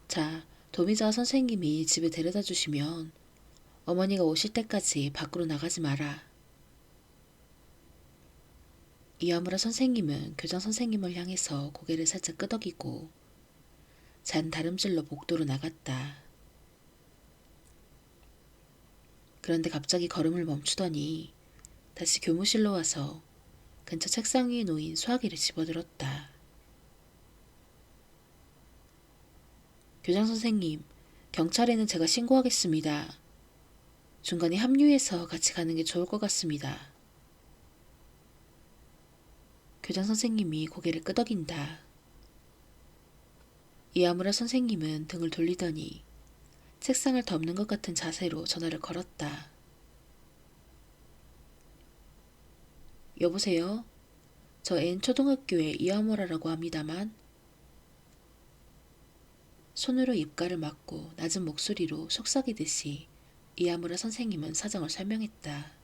자, 도미자 선생님이 집에 데려다 주시면 어머니가 오실 때까지 밖으로 나가지 마라. 이아무라 선생님은 교장 선생님을 향해서 고개를 살짝 끄덕이고 잔 다름질로 복도로 나갔다. 그런데 갑자기 걸음을 멈추더니 다시 교무실로 와서 근처 책상 위에 놓인 수화기를 집어들었다. 교장 선생님, 경찰에는 제가 신고하겠습니다. 중간에 합류해서 같이 가는 게 좋을 것 같습니다. 교장 선생님이 고개를 끄덕인다. 이아무라 선생님은 등을 돌리더니 책상을 덮는 것 같은 자세로 전화를 걸었다. 여보세요? 저 N 초등학교의 이아무라라고 합니다만 손으로 입가를 막고 낮은 목소리로 속삭이듯이 이아무라 선생님은 사정을 설명했다.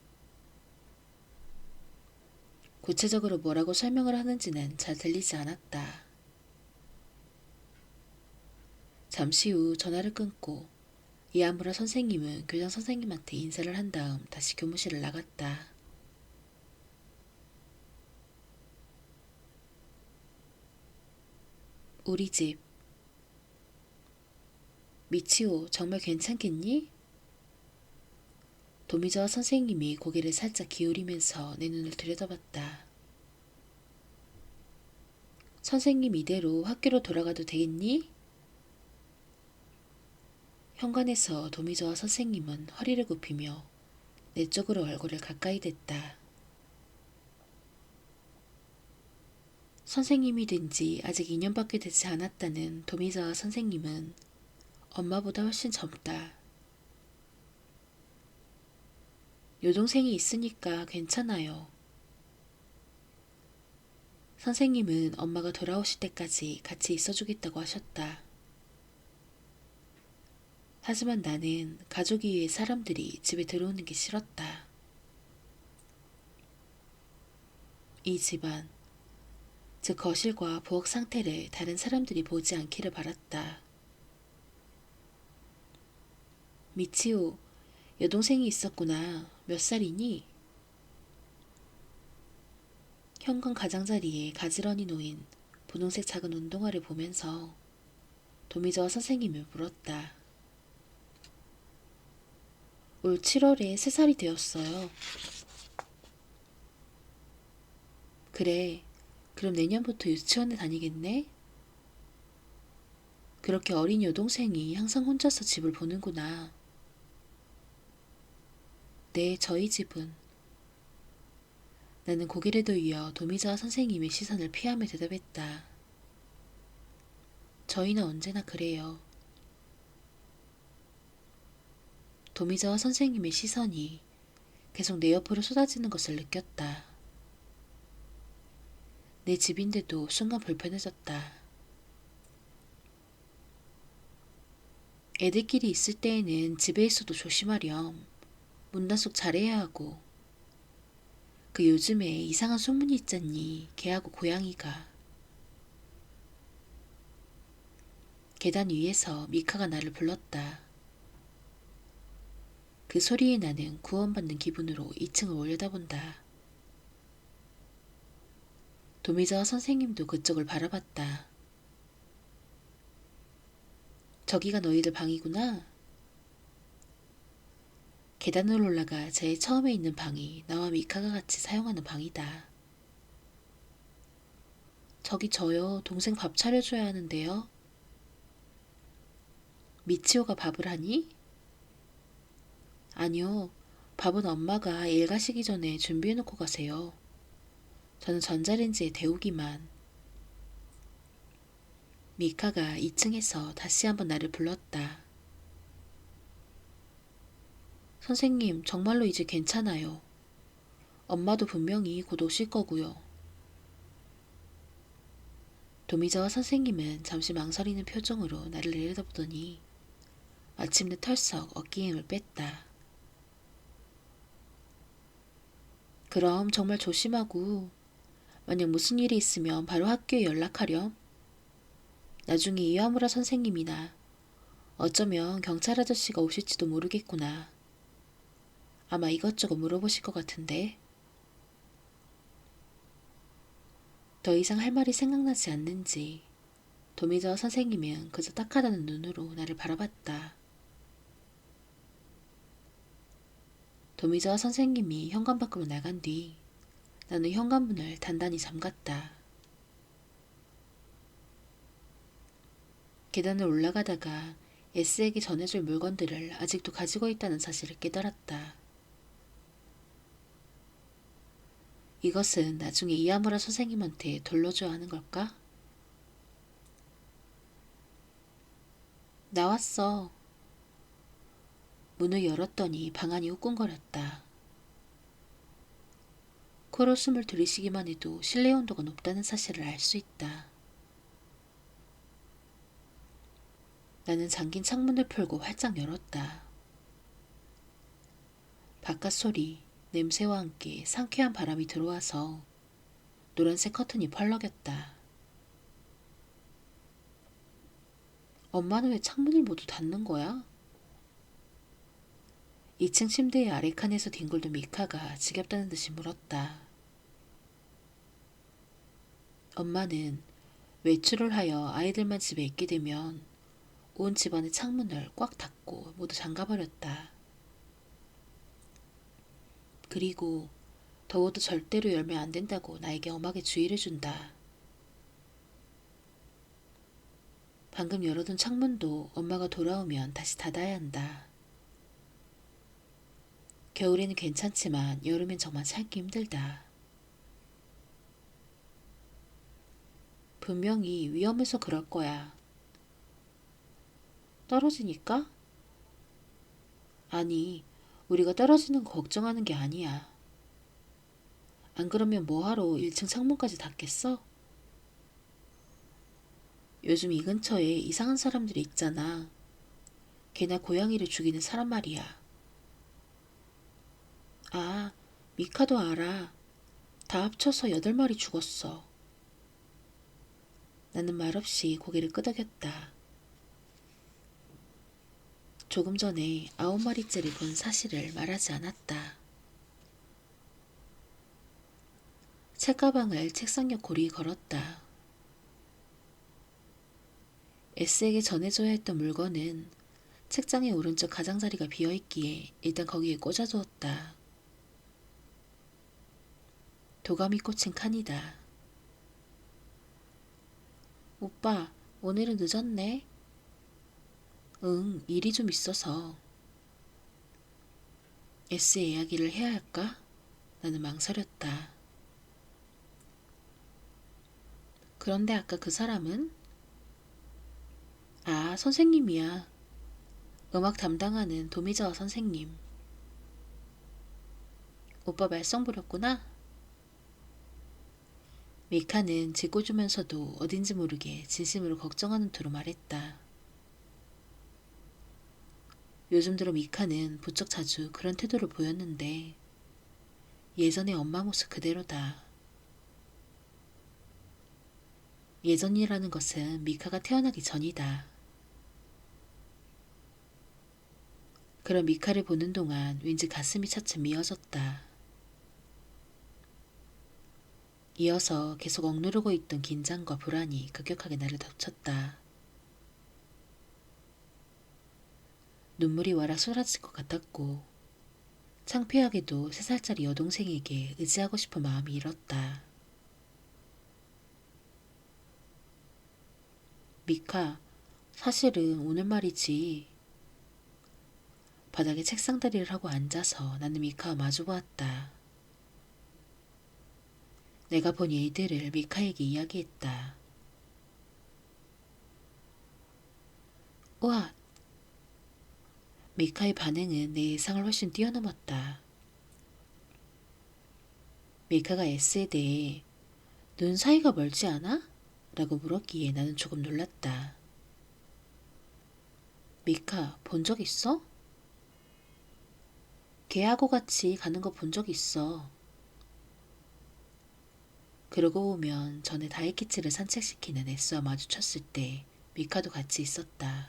구체적으로 뭐라고 설명을 하는지는 잘 들리지 않았다. 잠시 후 전화를 끊고 이아무라 선생님은 교장 선생님한테 인사를 한 다음 다시 교무실을 나갔다. 우리 집. 미치오, 정말 괜찮겠니? 도미자와 선생님이 고개를 살짝 기울이면서 내 눈을 들여다봤다. 선생님 이대로 학교로 돌아가도 되겠니? 현관에서 도미자와 선생님은 허리를 굽히며 내 쪽으로 얼굴을 가까이 댔다. 선생님이 된 지 아직 2년밖에 되지 않았다는 도미자와 선생님은 엄마보다 훨씬 젊다. 여동생이 있으니까 괜찮아요. 선생님은 엄마가 돌아오실 때까지 같이 있어주겠다고 하셨다. 하지만 나는 가족 이외의 사람들이 집에 들어오는 게 싫었다. 이 집안, 즉 거실과 부엌 상태를 다른 사람들이 보지 않기를 바랐다. 미치오, 여동생이 있었구나. 몇 살이니? 현관 가장자리에 가지런히 놓인 분홍색 작은 운동화를 보면서 도미자와 선생님이 물었다. 올 7월에 3살이 되었어요. 그래, 그럼 내년부터 유치원에 다니겠네? 그렇게 어린 여동생이 항상 혼자서 집을 보는구나. 네, 저희 집은. 나는 고개를 돌려 도미자와 선생님의 시선을 피하며 대답했다. 저희는 언제나 그래요. 도미자와 선생님의 시선이 계속 내 옆으로 쏟아지는 것을 느꼈다. 내 집인데도 순간 불편해졌다. 애들끼리 있을 때에는 집에 있어도 조심하렴. 문단속 잘해야 하고. 그 요즘에 이상한 소문이 있잖니. 개하고 고양이가. 계단 위에서 미카가 나를 불렀다. 그 소리에 나는 구원받는 기분으로 2층을 올려다본다. 도미자와 선생님도 그쪽을 바라봤다. 저기가 너희들 방이구나. 계단을 올라가 제일 처음에 있는 방이 나와 미카가 같이 사용하는 방이다. 저기 저요. 동생 밥 차려줘야 하는데요. 미치오가 밥을 하니? 아니요. 밥은 엄마가 일 가시기 전에 준비해놓고 가세요. 저는 전자레인지에 데우기만. 미카가 2층에서 다시 한번 나를 불렀다. 선생님, 정말로 이제 괜찮아요. 엄마도 분명히 곧 오실 거고요. 도미자와 선생님은 잠시 망설이는 표정으로 나를 내려다보더니 마침내 털썩 어깨 힘을 뺐다. 그럼 정말 조심하고 만약 무슨 일이 있으면 바로 학교에 연락하렴. 나중에 이와무라 선생님이나 어쩌면 경찰 아저씨가 오실지도 모르겠구나. 아마 이것저것 물어보실 것 같은데. 더 이상 할 말이 생각나지 않는지 도미자와 선생님은 그저 딱하다는 눈으로 나를 바라봤다. 도미자와 선생님이 현관 밖으로 나간 뒤 나는 현관문을 단단히 잠갔다. 계단을 올라가다가 S에게 전해줄 물건들을 아직도 가지고 있다는 사실을 깨달았다. 이것은 나중에 이야무라 선생님한테 돌려줘야 하는 걸까? 나왔어. 문을 열었더니 방 안이 후끈거렸다. 코로 숨을 들이쉬기만 해도 실내 온도가 높다는 사실을 알 수 있다. 나는 잠긴 창문을 풀고 활짝 열었다. 바깥 소리, 냄새와 함께 상쾌한 바람이 들어와서 노란색 커튼이 펄럭였다. 엄마는 왜 창문을 모두 닫는 거야? 2층 침대의 아래 칸에서 뒹굴던 미카가 지겹다는 듯이 물었다. 엄마는 외출을 하여 아이들만 집에 있게 되면 온 집안의 창문을 꽉 닫고 모두 잠가버렸다. 그리고 더워도 절대로 열면 안 된다고 나에게 엄하게 주의를 준다. 방금 열어둔 창문도 엄마가 돌아오면 다시 닫아야 한다. 겨울에는 괜찮지만 여름엔 정말 참기 힘들다. 분명히 위험해서 그럴 거야. 떨어지니까? 아니, 우리가 떨어지는 거 걱정하는 게 아니야. 안 그러면 뭐하러 1층 창문까지 닫겠어? 요즘 이 근처에 이상한 사람들이 있잖아. 개나 고양이를 죽이는 사람 말이야. 아, 미카도 알아. 다 합쳐서 8마리 죽었어. 나는 말없이 고개를 끄덕였다. 조금 전에 9마리째를 본 사실을 말하지 않았다. 책가방을 책상 옆 고리에 걸었다. S에게 전해줘야 했던 물건은 책장의 오른쪽 가장자리가 비어있기에 일단 거기에 꽂아두었다. 도감이 꽂힌 칸이다. 오빠, 오늘은 늦었네? 응, 일이 좀 있어서. S의 이야기를 해야 할까? 나는 망설였다. 그런데 아까 그 사람은? 아, 선생님이야. 음악 담당하는 도미자와 선생님. 오빠 말썽 부렸구나? 미카는 짓궂으면서도 어딘지 모르게 진심으로 걱정하는 투로 말했다. 요즘 들어 미카는 부쩍 자주 그런 태도를 보였는데 예전의 엄마 모습 그대로다. 예전이라는 것은 미카가 태어나기 전이다. 그런 미카를 보는 동안 왠지 가슴이 차츰 미어졌다. 이어서 계속 억누르고 있던 긴장과 불안이 급격하게 나를 덮쳤다. 눈물이 와라 쏟아질 것 같았고 창피하게도 3살짜리 여동생에게 의지하고 싶은 마음이 일었다. 미카, 사실은 오늘 말이지. 바닥에 책상다리를 하고 앉아서 나는 미카와 마주보았다. 내가 본 일들을 미카에게 이야기했다. 우와! 미카의 반응은 내 예상을 훨씬 뛰어넘었다. 미카가 S에 대해 눈 사이가 멀지 않아? 라고 물었기에 나는 조금 놀랐다. 미카, 본 적 있어? 걔하고 같이 가는 거 본 적 있어. 그러고 보면 전에 다이키치를 산책시키는 S와 마주쳤을 때 미카도 같이 있었다.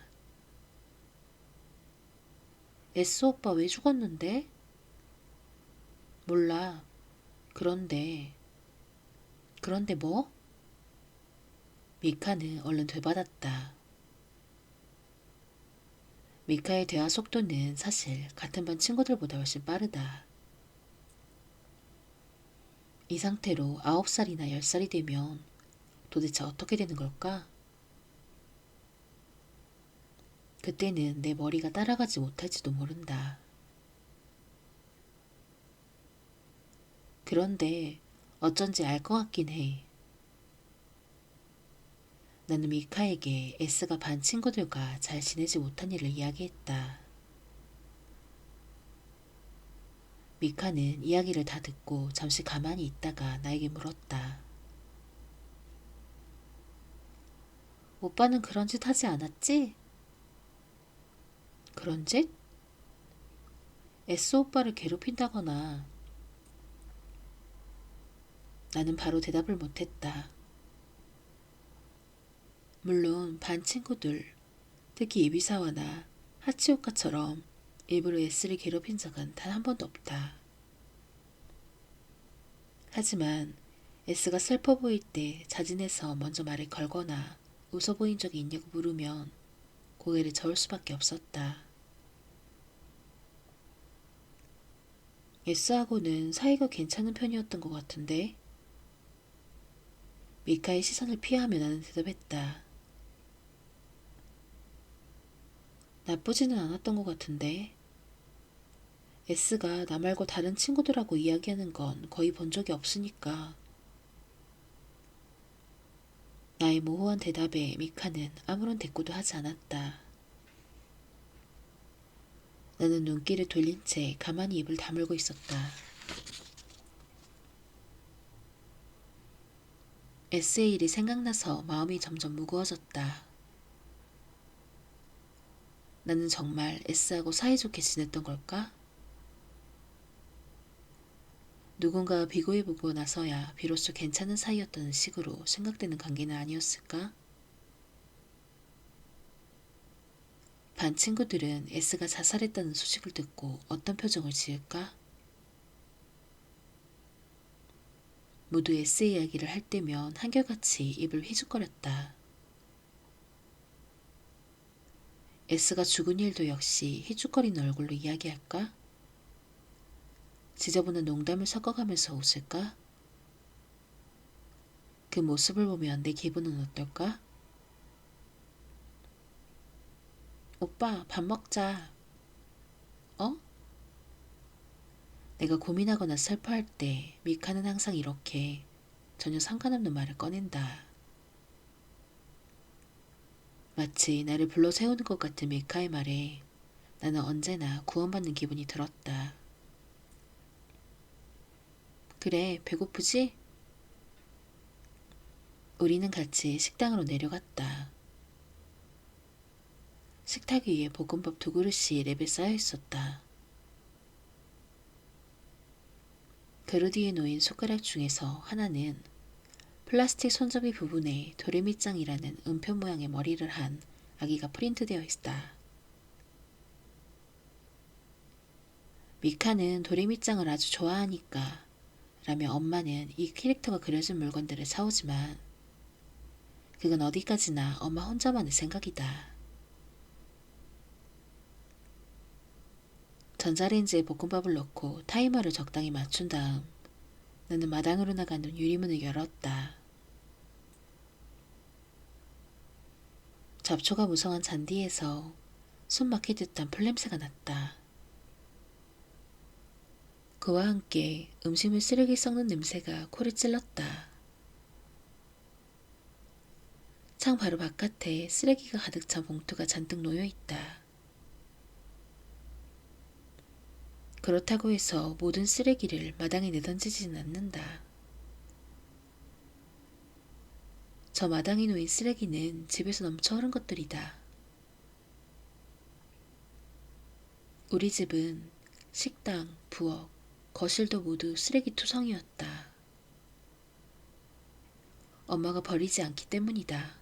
S 오빠 왜 죽었는데? 몰라. 그런데 뭐? 미카는 얼른 되받았다. 미카의 대화 속도는 사실 같은 반 친구들보다 훨씬 빠르다. 이 상태로 9살이나 10살이 되면 도대체 어떻게 되는 걸까? 그때는 내 머리가 따라가지 못할지도 모른다. 그런데 어쩐지 알 것 같긴 해. 나는 미카에게 S가 반 친구들과 잘 지내지 못한 일을 이야기했다. 미카는 이야기를 다 듣고 잠시 가만히 있다가 나에게 물었다. 오빠는 그런 짓 하지 않았지? 그런 짓? S 오빠를 괴롭힌다거나. 나는 바로 대답을 못했다. 물론 반 친구들, 특히 이비사와 나, 하치오카처럼 일부러 S를 괴롭힌 적은 단 한 번도 없다. 하지만 S가 슬퍼 보일 때 자진해서 먼저 말을 걸거나 웃어 보인 적이 있냐고 물으면 고개를 저을 수밖에 없었다. S하고는 사이가 괜찮은 편이었던 것 같은데? 미카의 시선을 피하며 나는 대답했다. 나쁘지는 않았던 것 같은데. S가 나 말고 다른 친구들하고 이야기하는 건 거의 본 적이 없으니까. 나의 모호한 대답에 미카는 아무런 대꾸도 하지 않았다. 나는 눈길을 돌린 채 가만히 입을 다물고 있었다. S의 일이 생각나서 마음이 점점 무거워졌다. 나는 정말 S하고 사이좋게 지냈던 걸까? 누군가와 비교해보고 나서야 비로소 괜찮은 사이였다는 식으로 생각되는 관계는 아니었을까? 반 친구들은 S가 자살했다는 소식을 듣고 어떤 표정을 지을까? 모두 S 이야기를 할 때면 한결같이 입을 휘죽거렸다. S가 죽은 일도 역시 휘죽거리는 얼굴로 이야기할까? 지저분한 농담을 섞어가면서 웃을까? 그 모습을 보면 내 기분은 어떨까? 오빠, 밥 먹자. 어? 내가 고민하거나 슬퍼할 때 미카는 항상 이렇게 전혀 상관없는 말을 꺼낸다. 마치 나를 불러 세우는 것 같은 미카의 말에 나는 언제나 구원받는 기분이 들었다. 그래, 배고프지? 우리는 같이 식당으로 내려갔다. 식탁 위에 볶음밥 2그릇이 랩에 쌓여 있었다. 그릇 위에 놓인 숟가락 중에서 하나는 플라스틱 손잡이 부분에 도레미짱이라는 은표 모양의 머리를 한 아기가 프린트되어 있다. 미카는 도레미짱을 아주 좋아하니까 라며 엄마는 이 캐릭터가 그려진 물건들을 사오지만 그건 어디까지나 엄마 혼자만의 생각이다. 전자레인지에 볶음밥을 넣고 타이머를 적당히 맞춘 다음 나는 마당으로 나가는 유리문을 열었다. 잡초가 무성한 잔디에서 숨 막힐 듯한 풀냄새가 났다. 그와 함께 음식물 쓰레기 썩는 냄새가 코를 찔렀다. 창 바로 바깥에 쓰레기가 가득 찬 봉투가 잔뜩 놓여 있다. 그렇다고 해서 모든 쓰레기를 마당에 내던지지는 않는다. 저 마당에 놓인 쓰레기는 집에서 넘쳐 흐른 것들이다. 우리 집은 식당, 부엌, 거실도 모두 쓰레기 투성이었다. 엄마가 버리지 않기 때문이다.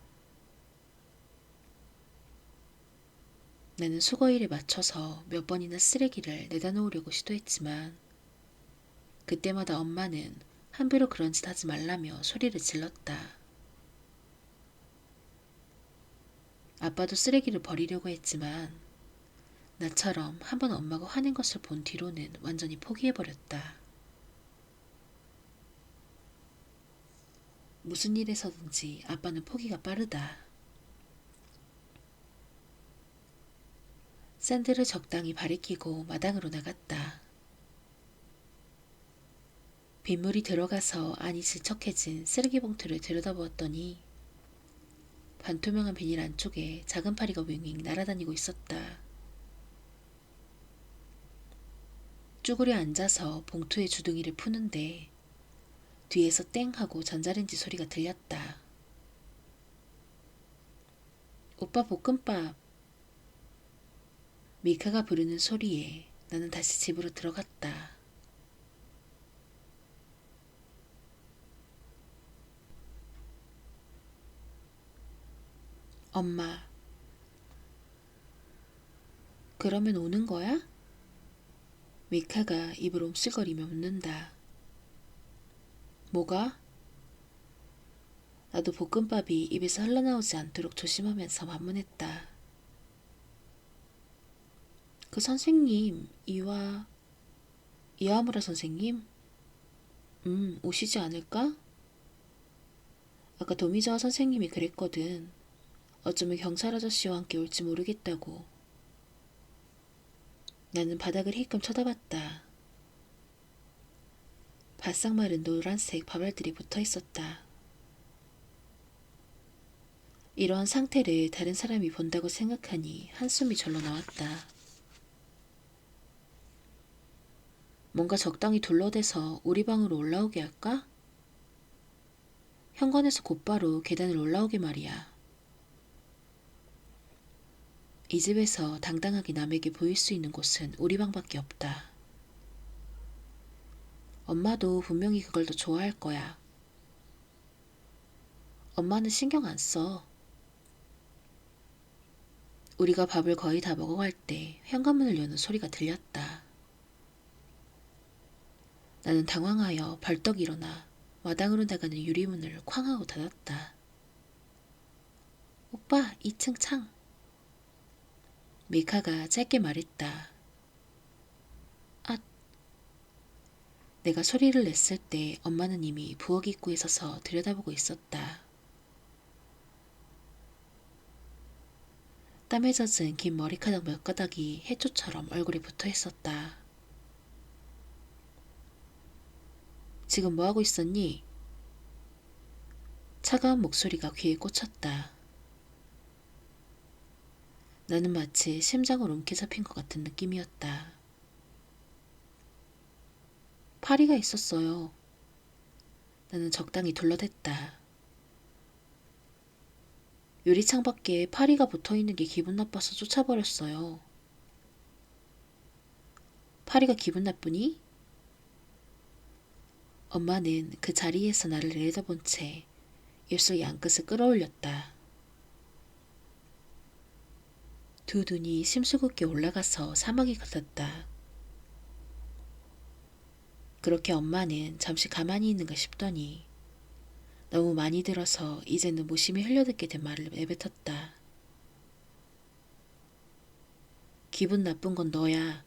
나는 수거일에 맞춰서 몇 번이나 쓰레기를 내다 놓으려고 시도했지만 그때마다 엄마는 한비로 그런 짓 하지 말라며 소리를 질렀다. 아빠도 쓰레기를 버리려고 했지만 나처럼 한번 엄마가 화낸 것을 본 뒤로는 완전히 포기해버렸다. 무슨 일에서든지 아빠는 포기가 빠르다. 샌들을 적당히 발에 끼고 마당으로 나갔다. 빗물이 들어가서 안이 질척해진 쓰레기 봉투를 들여다보았더니 반투명한 비닐 안쪽에 작은 파리가 윙윙 날아다니고 있었다. 쭈그려 앉아서 봉투의 주둥이를 푸는데 뒤에서 땡 하고 전자레인지 소리가 들렸다. 오빠 볶음밥. 미카가 부르는 소리에 나는 다시 집으로 들어갔다. 엄마. 그러면 오는 거야? 미카가 입을 옴쓸거리며 묻는다. 뭐가? 나도 볶음밥이 입에서 흘러나오지 않도록 조심하면서 반문했다. 그 선생님, 이와무라 선생님? 오시지 않을까? 아까 도미자와 선생님이 그랬거든. 어쩌면 경찰 아저씨와 함께 올지 모르겠다고. 나는 바닥을 힐끔 쳐다봤다. 바싹 마른 노란색 밥알들이 붙어 있었다. 이러한 상태를 다른 사람이 본다고 생각하니 한숨이 절로 나왔다. 뭔가 적당히 둘러대서 우리 방으로 올라오게 할까? 현관에서 곧바로 계단을 올라오게 말이야. 이 집에서 당당하게 남에게 보일 수 있는 곳은 우리 방밖에 없다. 엄마도 분명히 그걸 더 좋아할 거야. 엄마는 신경 안 써. 우리가 밥을 거의 다 먹어갈 때 현관문을 여는 소리가 들렸다. 나는 당황하여 벌떡 일어나 마당으로 나가는 유리문을 쾅 하고 닫았다. 오빠, 2층 창. 미카가 짧게 말했다. 아, 내가 소리를 냈을 때 엄마는 이미 부엌 입구에 서서 들여다보고 있었다. 땀에 젖은 긴 머리카락 몇 가닥이 해초처럼 얼굴에 붙어 있었다. 지금 뭐하고 있었니? 차가운 목소리가 귀에 꽂혔다. 나는 마치 심장을 움켜잡힌 것 같은 느낌이었다. 파리가 있었어요. 나는 적당히 둘러댔다. 유리창 밖에 파리가 붙어있는 게 기분 나빠서 쫓아버렸어요. 파리가 기분 나쁘니? 엄마는 그 자리에서 나를 내려다본 채 입술 양끝을 끌어올렸다. 두 눈이 심술궂게 올라가서 사마귀 같았다. 그렇게 엄마는 잠시 가만히 있는가 싶더니 너무 많이 들어서 이제는 무심히 흘려듣게 된 말을 내뱉었다. 기분 나쁜 건 너야.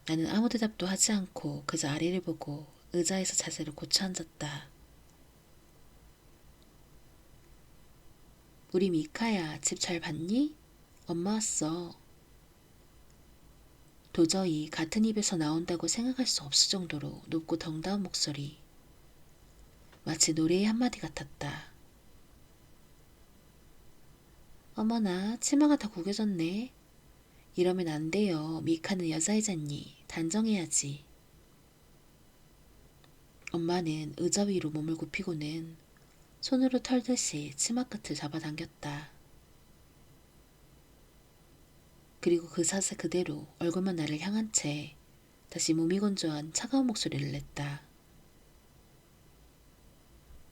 나는 아무 대답도 하지 않고 그저 아래를 보고 의자에서 자세를 고쳐 앉았다. 우리 미카야, 집 잘 봤니? 엄마 왔어. 도저히 같은 입에서 나온다고 생각할 수 없을 정도로 높고 덩다운 목소리. 마치 노래의 한마디 같았다. 어머나, 치마가 다 구겨졌네. 이러면 안 돼요. 미카는 여자애잖니. 단정해야지. 엄마는 의자 위로 몸을 굽히고는 손으로 털듯이 치맛끝을 잡아당겼다. 그리고 그 사세 그대로 얼굴만 나를 향한 채 다시 몸이 건조한 차가운 목소리를 냈다.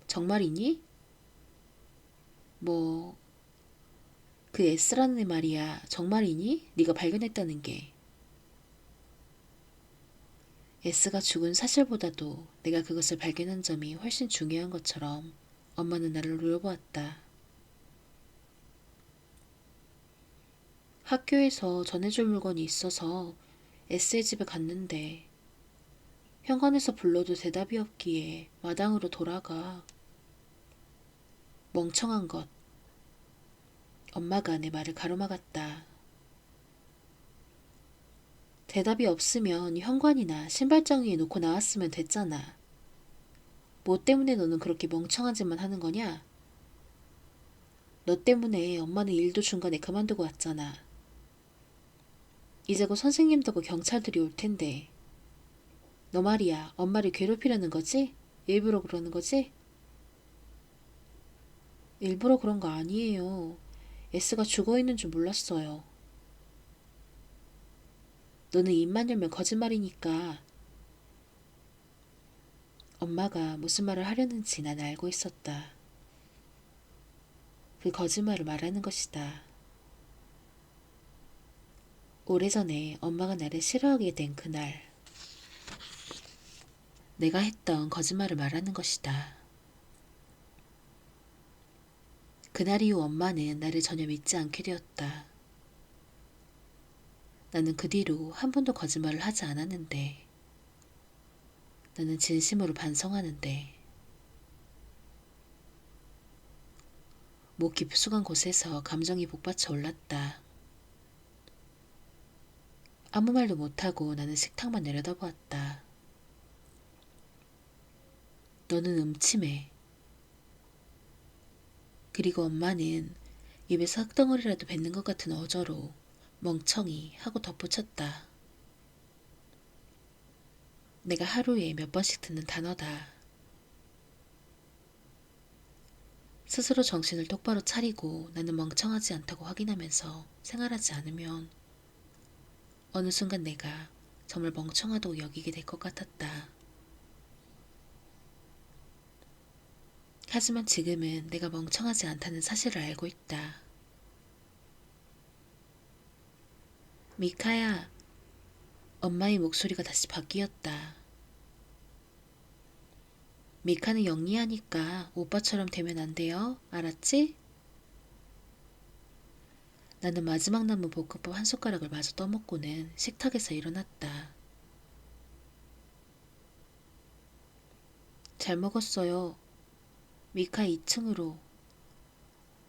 정말이니? 뭐... 그 S라는 애 말이야. 정말이니? 네가 발견했다는 게. S가 죽은 사실보다도 내가 그것을 발견한 점이 훨씬 중요한 것처럼 엄마는 나를 노려보았다. 학교에서 전해줄 물건이 있어서 S의 집에 갔는데 현관에서 불러도 대답이 없기에 마당으로 돌아가. 멍청한 것. 엄마가 내 말을 가로막았다. 대답이 없으면 현관이나 신발장 위에 놓고 나왔으면 됐잖아. 뭐 때문에 너는 그렇게 멍청한 짓만 하는 거냐? 너 때문에 엄마는 일도 중간에 그만두고 왔잖아. 이제 곧 선생님도 경찰들이 올 텐데. 너 말이야, 엄마를 괴롭히려는 거지? 일부러 그러는 거지? 일부러 그런 거 아니에요. S가 죽어있는 줄 몰랐어요. 너는 입만 열면 거짓말이니까. 엄마가 무슨 말을 하려는지 난 알고 있었다. 그 거짓말을 말하는 것이다. 오래전에 엄마가 나를 싫어하게 된 그날. 내가 했던 거짓말을 말하는 것이다. 그날 이후 엄마는 나를 전혀 믿지 않게 되었다. 나는 그 뒤로 한 번도 거짓말을 하지 않았는데, 나는 진심으로 반성하는데, 목 깊숙한 곳에서 감정이 복받쳐 올랐다. 아무 말도 못하고 나는 식탁만 내려다보았다. 너는 음침해. 그리고 엄마는 입에서 흙덩어리라도 뱉는 것 같은 어조로 멍청이 하고 덧붙였다. 내가 하루에 몇 번씩 듣는 단어다. 스스로 정신을 똑바로 차리고 나는 멍청하지 않다고 확인하면서 생활하지 않으면 어느 순간 내가 정말 멍청하다고 여기게 될 것 같았다. 하지만 지금은 내가 멍청하지 않다는 사실을 알고 있다. 미카야, 엄마의 목소리가 다시 바뀌었다. 미카는 영리하니까 오빠처럼 되면 안 돼요. 알았지? 나는 마지막 남은 볶음밥 한 숟가락을 마저 떠먹고는 식탁에서 일어났다. 잘 먹었어요. 미카 2층으로.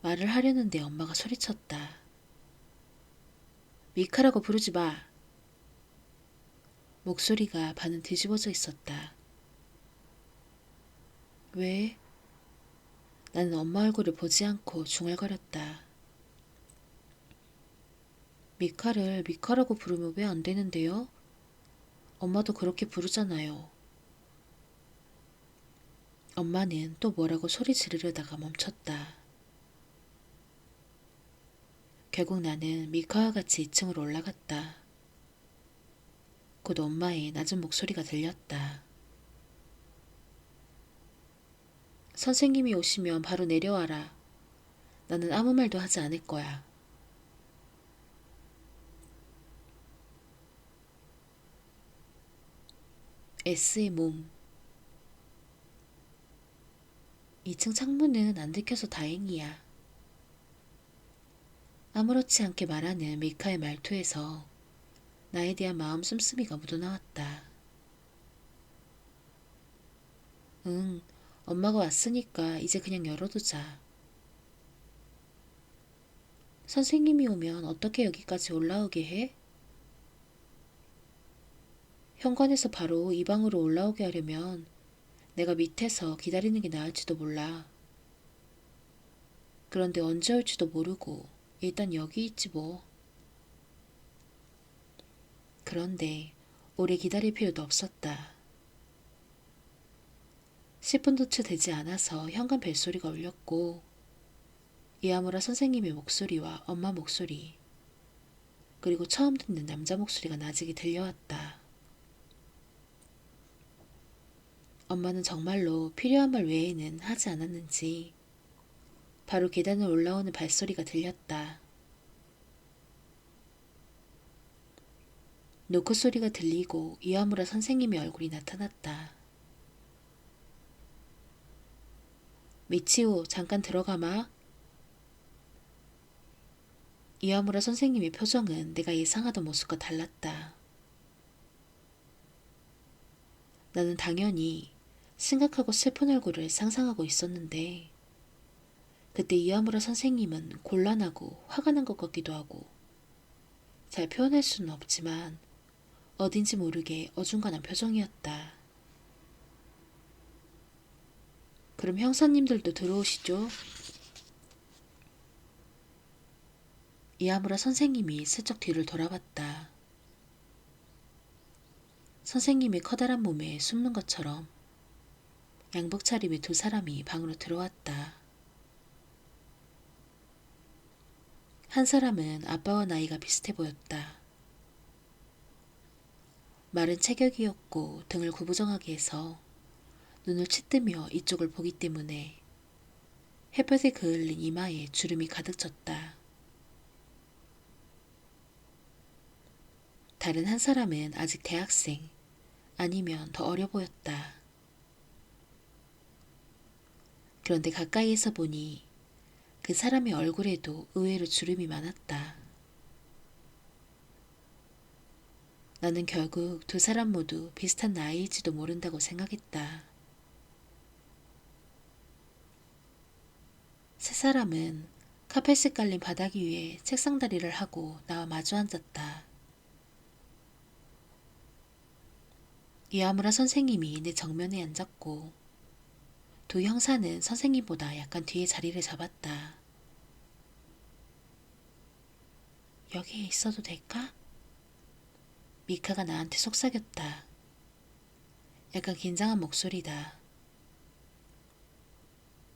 말을 하려는데 엄마가 소리쳤다. 미카라고 부르지 마. 목소리가 반은 뒤집어져 있었다. 왜? 나는 엄마 얼굴을 보지 않고 중얼거렸다. 미카를 미카라고 부르면 왜 안 되는데요? 엄마도 그렇게 부르잖아요. 엄마는 또 뭐라고 소리 지르려다가 멈췄다. 결국 나는 미카와 같이 2층으로 올라갔다. 곧 엄마의 낮은 목소리가 들렸다. 선생님이 오시면 바로 내려와라. 나는 아무 말도 하지 않을 거야. S의 몸. 2층 창문은 안 들켜서 다행이야. 아무렇지 않게 말하는 미카의 말투에서 나에 대한 마음 씀씀이가 묻어나왔다. 응, 엄마가 왔으니까 이제 그냥 열어두자. 선생님이 오면 어떻게 여기까지 올라오게 해? 현관에서 바로 이 방으로 올라오게 하려면 내가 밑에서 기다리는 게 나을지도 몰라. 그런데 언제 올지도 모르고 일단 여기 있지 뭐. 그런데 오래 기다릴 필요도 없었다. 10분도 채 되지 않아서 현관 벨소리가 울렸고 이아무라 선생님의 목소리와 엄마 목소리 그리고 처음 듣는 남자 목소리가 나직이 들려왔다. 엄마는 정말로 필요한 말 외에는 하지 않았는지 바로 계단을 올라오는 발소리가 들렸다. 노크 소리가 들리고 이아무라 선생님의 얼굴이 나타났다. 미치오, 잠깐 들어가마. 이아무라 선생님의 표정은 내가 예상하던 모습과 달랐다. 나는 당연히 심각하고 슬픈 얼굴을 상상하고 있었는데 그때 이아무라 선생님은 곤란하고 화가 난 것 같기도 하고 잘 표현할 수는 없지만 어딘지 모르게 어중간한 표정이었다. 그럼 형사님들도 들어오시죠? 이아무라 선생님이 슬쩍 뒤를 돌아봤다. 선생님의 커다란 몸에 숨는 것처럼 양복 차림의 두 사람이 방으로 들어왔다. 한 사람은 아빠와 나이가 비슷해 보였다. 마른 체격이었고 등을 구부정하게 해서 눈을 치뜨며 이쪽을 보기 때문에 햇볕에 그을린 이마에 주름이 가득 졌다. 다른 한 사람은 아직 대학생 아니면 더 어려 보였다. 그런데 가까이에서 보니 그 사람의 얼굴에도 의외로 주름이 많았다. 나는 결국 두 사람 모두 비슷한 나이일지도 모른다고 생각했다. 세 사람은 카펫이 깔린 바닥 위에 책상다리를 하고 나와 마주 앉았다. 이아무라 선생님이 내 정면에 앉았고 두 형사는 선생님보다 약간 뒤에 자리를 잡았다. 여기에 있어도 될까? 미카가 나한테 속삭였다. 약간 긴장한 목소리다.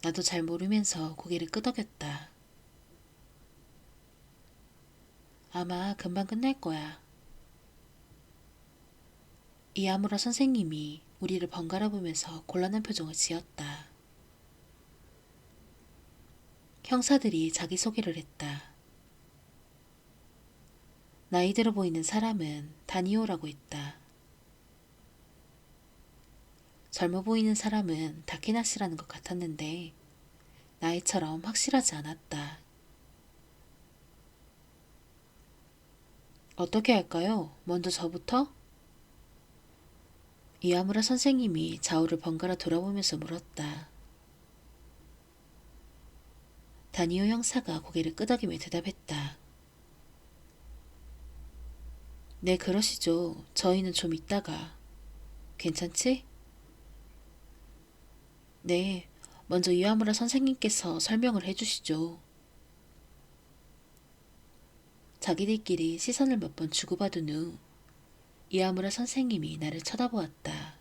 나도 잘 모르면서 고개를 끄덕였다. 아마 금방 끝날 거야. 이아무라 선생님이 우리를 번갈아 보면서 곤란한 표정을 지었다. 형사들이 자기소개를 했다. 나이 들어 보이는 사람은 다니오라고 했다. 젊어 보이는 사람은 다키나 씨라는 것 같았는데 나이처럼 확실하지 않았다. 어떻게 할까요? 먼저 저부터? 이아무라 선생님이 좌우를 번갈아 돌아보면서 물었다. 다니오 형사가 고개를 끄덕이며 대답했다. 네, 그러시죠. 저희는 좀 있다가. 괜찮지? 네, 먼저 이아무라 선생님께서 설명을 해주시죠. 자기들끼리 시선을 몇 번 주고받은 후 이아무라 선생님이 나를 쳐다보았다.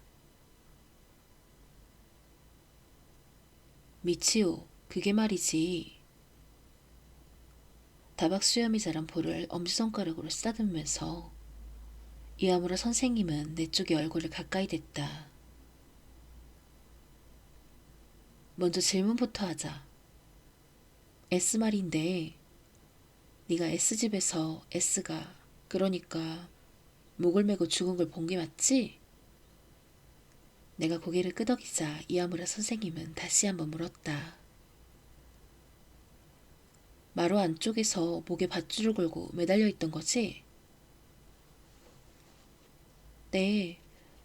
미치오, 그게 말이지. 다박 수염이 자란 볼을 엄지손가락으로 쓰다듬으면서 이아무라 선생님은 내 쪽에 얼굴을 가까이 댔다. 먼저 질문부터 하자. S 말인데 네가 S집에서 S가 그러니까 목을 메고 죽은 걸 본 게 맞지? 내가 고개를 끄덕이자 이아무라 선생님은 다시 한번 물었다. 마루 안쪽에서 목에 밧줄을 걸고 매달려 있던 거지? 네,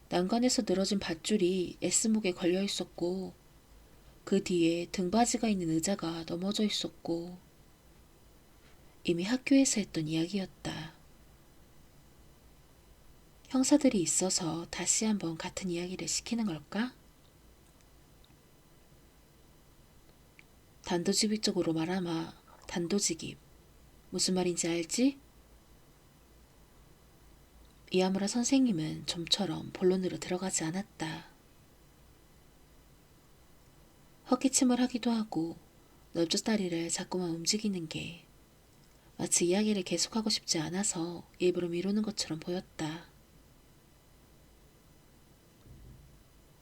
난간에서 늘어진 밧줄이 S목에 걸려 있었고 그 뒤에 등받이가 있는 의자가 넘어져 있었고 이미 학교에서 했던 이야기였다. 형사들이 있어서 다시 한번 같은 이야기를 시키는 걸까? 단도직입적으로 말하마. 단도직입. 무슨 말인지 알지? 이아무라 선생님은 좀처럼 본론으로 들어가지 않았다. 헛기침을 하기도 하고 넓적다리를 자꾸만 움직이는 게 마치 이야기를 계속하고 싶지 않아서 일부러 미루는 것처럼 보였다.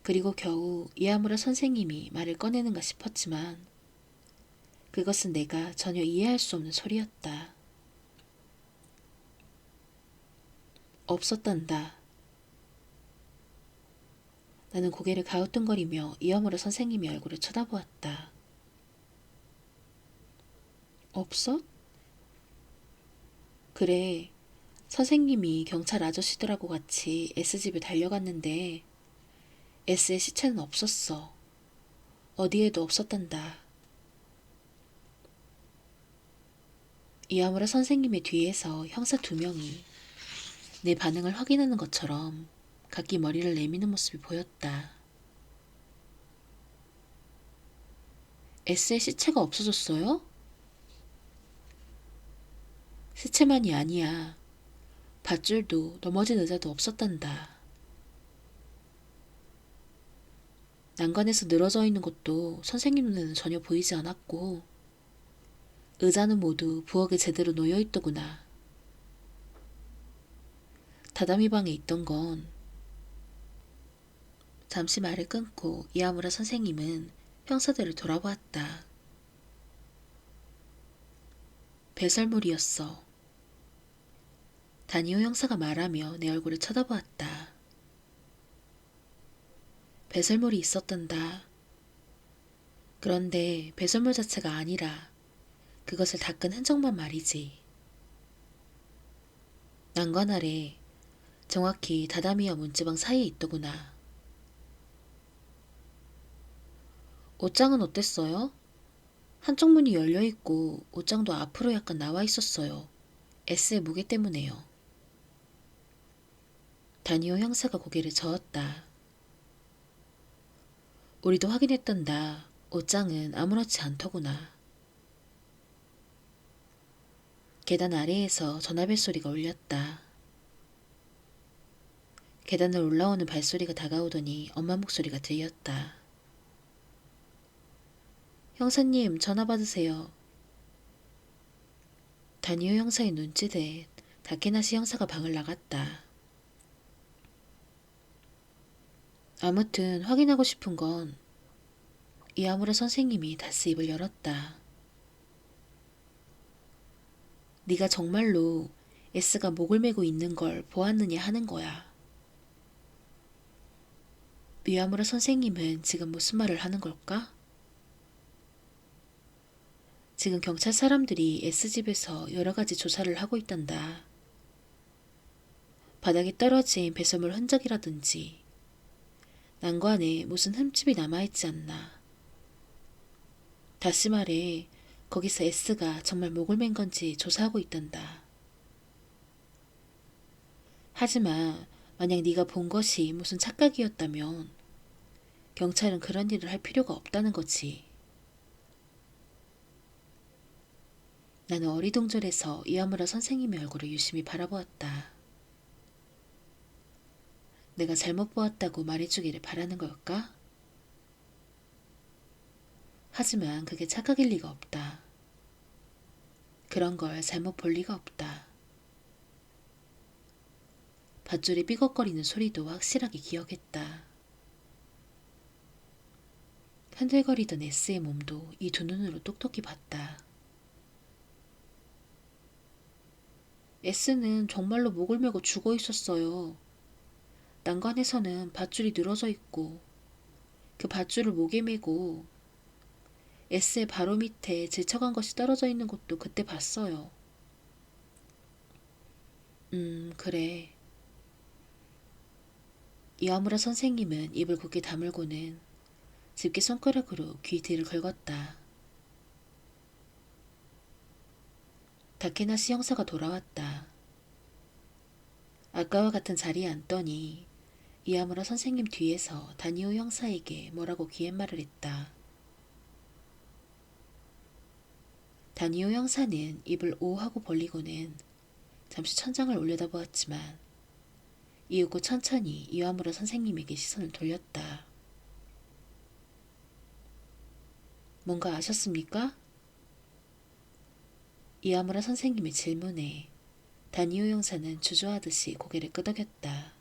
그리고 겨우 이아무라 선생님이 말을 꺼내는가 싶었지만 그것은 내가 전혀 이해할 수 없는 소리였다. 없었단다. 나는 고개를 가우뚱거리며 이아무라 선생님의 얼굴을 쳐다보았다. 없었? 그래, 선생님이 경찰 아저씨들하고 같이 S집에 달려갔는데 S의 시체는 없었어. 어디에도 없었단다. 이아무라 선생님의 뒤에서 형사 2명이 내 반응을 확인하는 것처럼 각기 머리를 내미는 모습이 보였다. S의 시체가 없어졌어요? 시체만이 아니야. 밧줄도 넘어진 의자도 없었단다. 난간에서 늘어져 있는 것도 선생님 눈에는 전혀 보이지 않았고 의자는 모두 부엌에 제대로 놓여 있더구나. 다다미 방에 있던 건 잠시 말을 끊고 이아무라 선생님은 형사들을 돌아보았다. 배설물이었어. 다니오 형사가 말하며 내 얼굴을 쳐다보았다. 배설물이 있었단다. 그런데 배설물 자체가 아니라 그것을 닦은 흔적만 말이지. 난간 아래 정확히 다다미와 문지방 사이에 있더구나. 옷장은 어땠어요? 한쪽 문이 열려있고 옷장도 앞으로 약간 나와 있었어요. S의 무게 때문에요. 다니오 형사가 고개를 저었다. 우리도 확인했단다. 옷장은 아무렇지 않더구나. 계단 아래에서 전화벨 소리가 울렸다. 계단을 올라오는 발소리가 다가오더니 엄마 목소리가 들렸다. 형사님, 전화 받으세요. 다니오 형사의 눈치대 다케나시 형사가 방을 나갔다. 아무튼 확인하고 싶은 건 이아무라 선생님이 다시 입을 열었다. 네가 정말로 S가 목을 메고 있는 걸 보았느냐 하는 거야. 이아무라 선생님은 지금 무슨 말을 하는 걸까? 지금 경찰 사람들이 S집에서 여러 가지 조사를 하고 있단다. 바닥에 떨어진 배설물 흔적이라든지 난관에 무슨 흠집이 남아있지 않나. 다시 말해 거기서 S가 정말 목을 맨 건지 조사하고 있단다. 하지만 만약 네가 본 것이 무슨 착각이었다면 경찰은 그런 일을 할 필요가 없다는 거지. 나는 어리둥절해서 이야무라 선생님의 얼굴을 유심히 바라보았다. 내가 잘못 보았다고 말해주기를 바라는 걸까? 하지만 그게 착각일 리가 없다. 그런 걸 잘못 볼 리가 없다. 밧줄이 삐걱거리는 소리도 확실하게 기억했다. 흔들거리던 S의 몸도 이 두 눈으로 똑똑히 봤다. S는 정말로 목을 메고 죽어 있었어요. 난간에서는 밧줄이 늘어져 있고 그 밧줄을 목에 메고 S의 바로 밑에 제쳐간 것이 떨어져 있는 것도 그때 봤어요. 그래. 이와무라 선생님은 입을 굳게 다물고는 집게 손가락으로 귀 뒤를 긁었다. 다케나시 형사가 돌아왔다. 아까와 같은 자리에 앉더니 이와무라 선생님 뒤에서 다니오 형사에게 뭐라고 귀옛말을 했다. 다니오 형사는 입을 오 하고 벌리고는 잠시 천장을 올려다보았지만 이윽고 천천히 이와무라 선생님에게 시선을 돌렸다. 뭔가 아셨습니까? 이와무라 선생님의 질문에 다니오 형사는 주저하듯이 고개를 끄덕였다.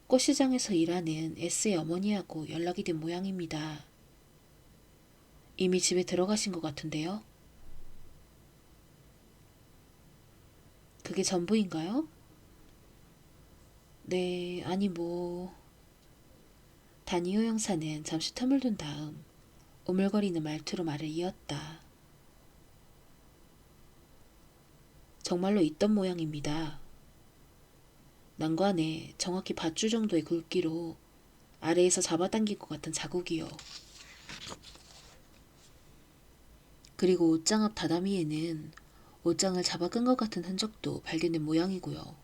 꽃시장에서 일하는 S의 어머니하고 연락이 된 모양입니다. 이미 집에 들어가신 것 같은데요? 그게 전부인가요? 네, 아니 뭐... 다니오 형사는 잠시 텀을 둔 다음 오물거리는 말투로 말을 이었다. 정말로 있던 모양입니다. 난관에 정확히 밧줄 정도의 굵기로 아래에서 잡아당긴 것 같은 자국이요. 그리고 옷장 앞 다다미에는 옷장을 잡아 끈 것 같은 흔적도 발견된 모양이고요.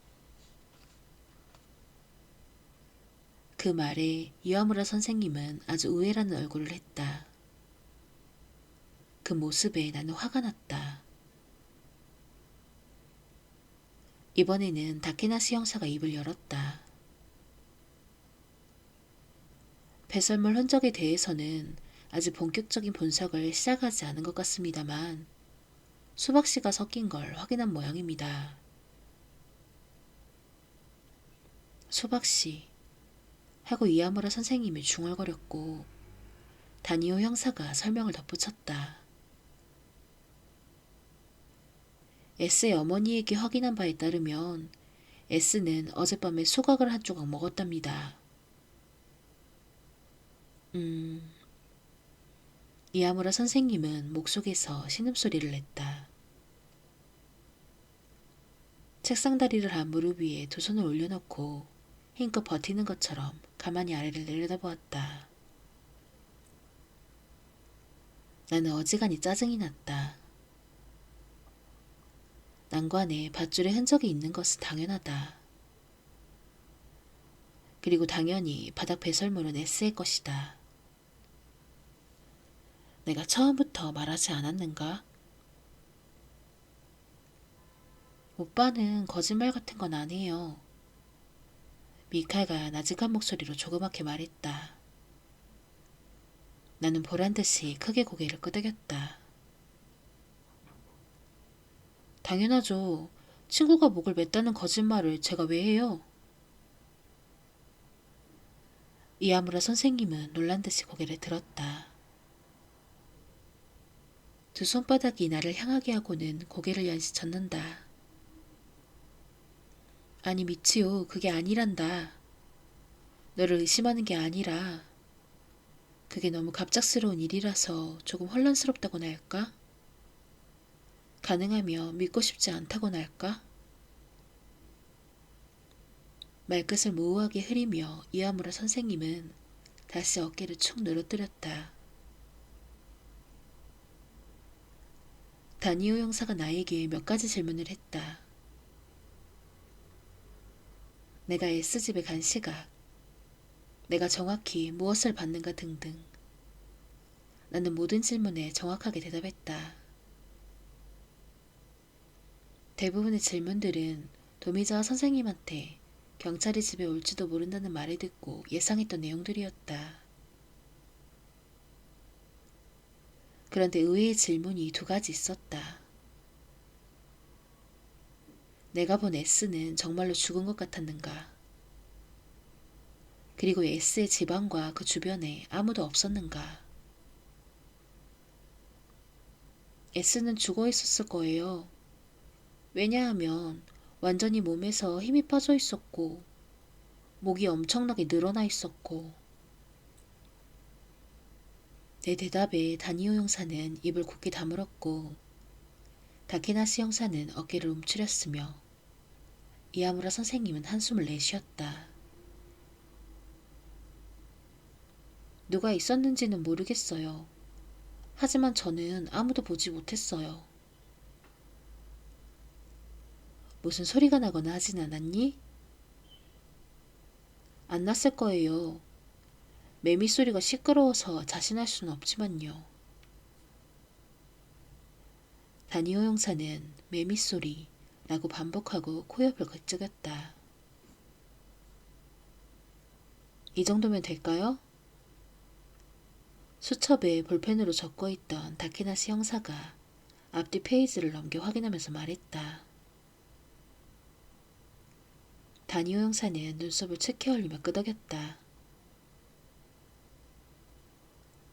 그 말에 이와무라 선생님은 아주 의외라는 얼굴을 했다. 그 모습에 나는 화가 났다. 이번에는 다케나시 형사가 입을 열었다. 배설물 흔적에 대해서는 아직 본격적인 분석을 시작하지 않은 것 같습니다만 수박씨가 섞인 걸 확인한 모양입니다. 수박씨 하고 이야무라 선생님이 중얼거렸고 다니오 형사가 설명을 덧붙였다. S의 어머니에게 확인한 바에 따르면 S는 어젯밤에 수박을 한 조각 먹었답니다. 이야무라 선생님은 목 속에서 신음소리를 냈다. 책상다리를 한 무릎 위에 두 손을 올려놓고 힘껏 버티는 것처럼 가만히 아래를 내려다보았다. 나는 어지간히 짜증이 났다. 난관에 밧줄의 흔적이 있는 것은 당연하다. 그리고 당연히 바닥 배설물은 S의 것이다. 내가 처음부터 말하지 않았는가? 오빠는 거짓말 같은 건 안 해요. 미카가 나직한 목소리로 조그맣게 말했다. 나는 보란듯이 크게 고개를 끄덕였다. 당연하죠. 친구가 목을 맸다는 거짓말을 제가 왜 해요? 이야무라 선생님은 놀란듯이 고개를 들었다. 두 손바닥이 나를 향하게 하고는 고개를 연시 젓는다. 아니 미치오, 그게 아니란다. 너를 의심하는 게 아니라 그게 너무 갑작스러운 일이라서 조금 혼란스럽다고나 할까? 가능하면 믿고 싶지 않다고나 할까? 말끝을 모호하게 흐리며 이와무라 선생님은 다시 어깨를 축 늘어뜨렸다. 다니오 형사가 나에게 몇 가지 질문을 했다. 내가 S집에 간 시각, 내가 정확히 무엇을 봤는가 등등. 나는 모든 질문에 정확하게 대답했다. 대부분의 질문들은 도미자와 선생님한테 경찰이 집에 올지도 모른다는 말을 듣고 예상했던 내용들이었다. 그런데 의외의 질문이 두 가지 있었다. 내가 본 S는 정말로 죽은 것 같았는가? 그리고 S의 집안과 그 주변에 아무도 없었는가? S는 죽어 있었을 거예요. 왜냐하면 완전히 몸에서 힘이 빠져 있었고, 목이 엄청나게 늘어나 있었고. 내 대답에 다니오 형사는 입을 굳게 다물었고, 다케나시 형사는 어깨를 움츠렸으며, 이아무라 선생님은 한숨을 내쉬었다. 누가 있었는지는 모르겠어요. 하지만 저는 아무도 보지 못했어요. 무슨 소리가 나거나 하진 않았니? 안 났을 거예요. 매미 소리가 시끄러워서 자신할 수는 없지만요. 다니오 형사는 매미 소리라고 반복하고 코옆을 긁적였다. 이 정도면 될까요? 수첩에 볼펜으로 적고 있던 다케나시 형사가 앞뒤 페이지를 넘겨 확인하면서 말했다. 다니오 형사는 눈썹을 치켜 올리며 끄덕였다.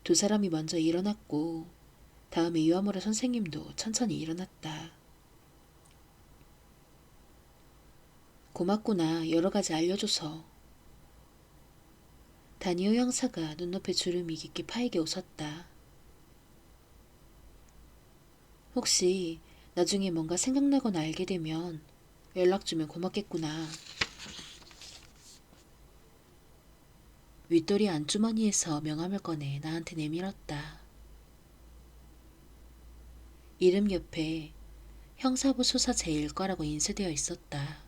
두 사람이 먼저 일어났고 다음에 이와무라 선생님도 천천히 일어났다. 고맙구나. 여러 가지 알려줘서. 다니오 형사가 눈높이 주름이 깊게 파이게 웃었다. 혹시 나중에 뭔가 생각나거나 알게 되면 연락 주면 고맙겠구나. 윗도리 안주머니에서 명함을 꺼내 나한테 내밀었다. 이름 옆에 형사부 수사 제1과라고 인쇄되어 있었다.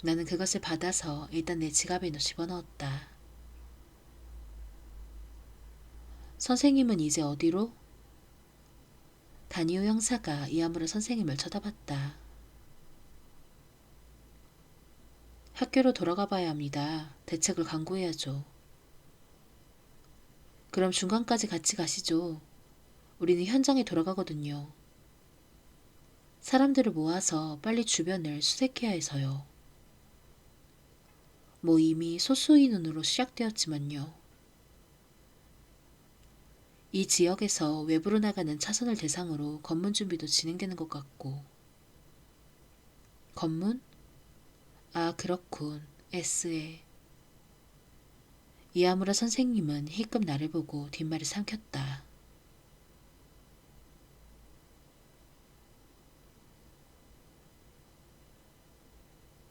나는 그것을 받아서 일단 내 지갑에 집어넣었다. 선생님은 이제 어디로? 다니오 형사가 이아무라 선생님을 쳐다봤다. 학교로 돌아가 봐야 합니다. 대책을 강구해야죠. 그럼 중간까지 같이 가시죠. 우리는 현장에 돌아가거든요. 사람들을 모아서 빨리 주변을 수색해야 해서요. 뭐 이미 소수인원으로 시작되었지만요. 이 지역에서 외부로 나가는 차선을 대상으로 검문 준비도 진행되는 것 같고. 검문? 아, 그렇군. S에. 이아무라 선생님은 힐끔 나를 보고 뒷말을 삼켰다.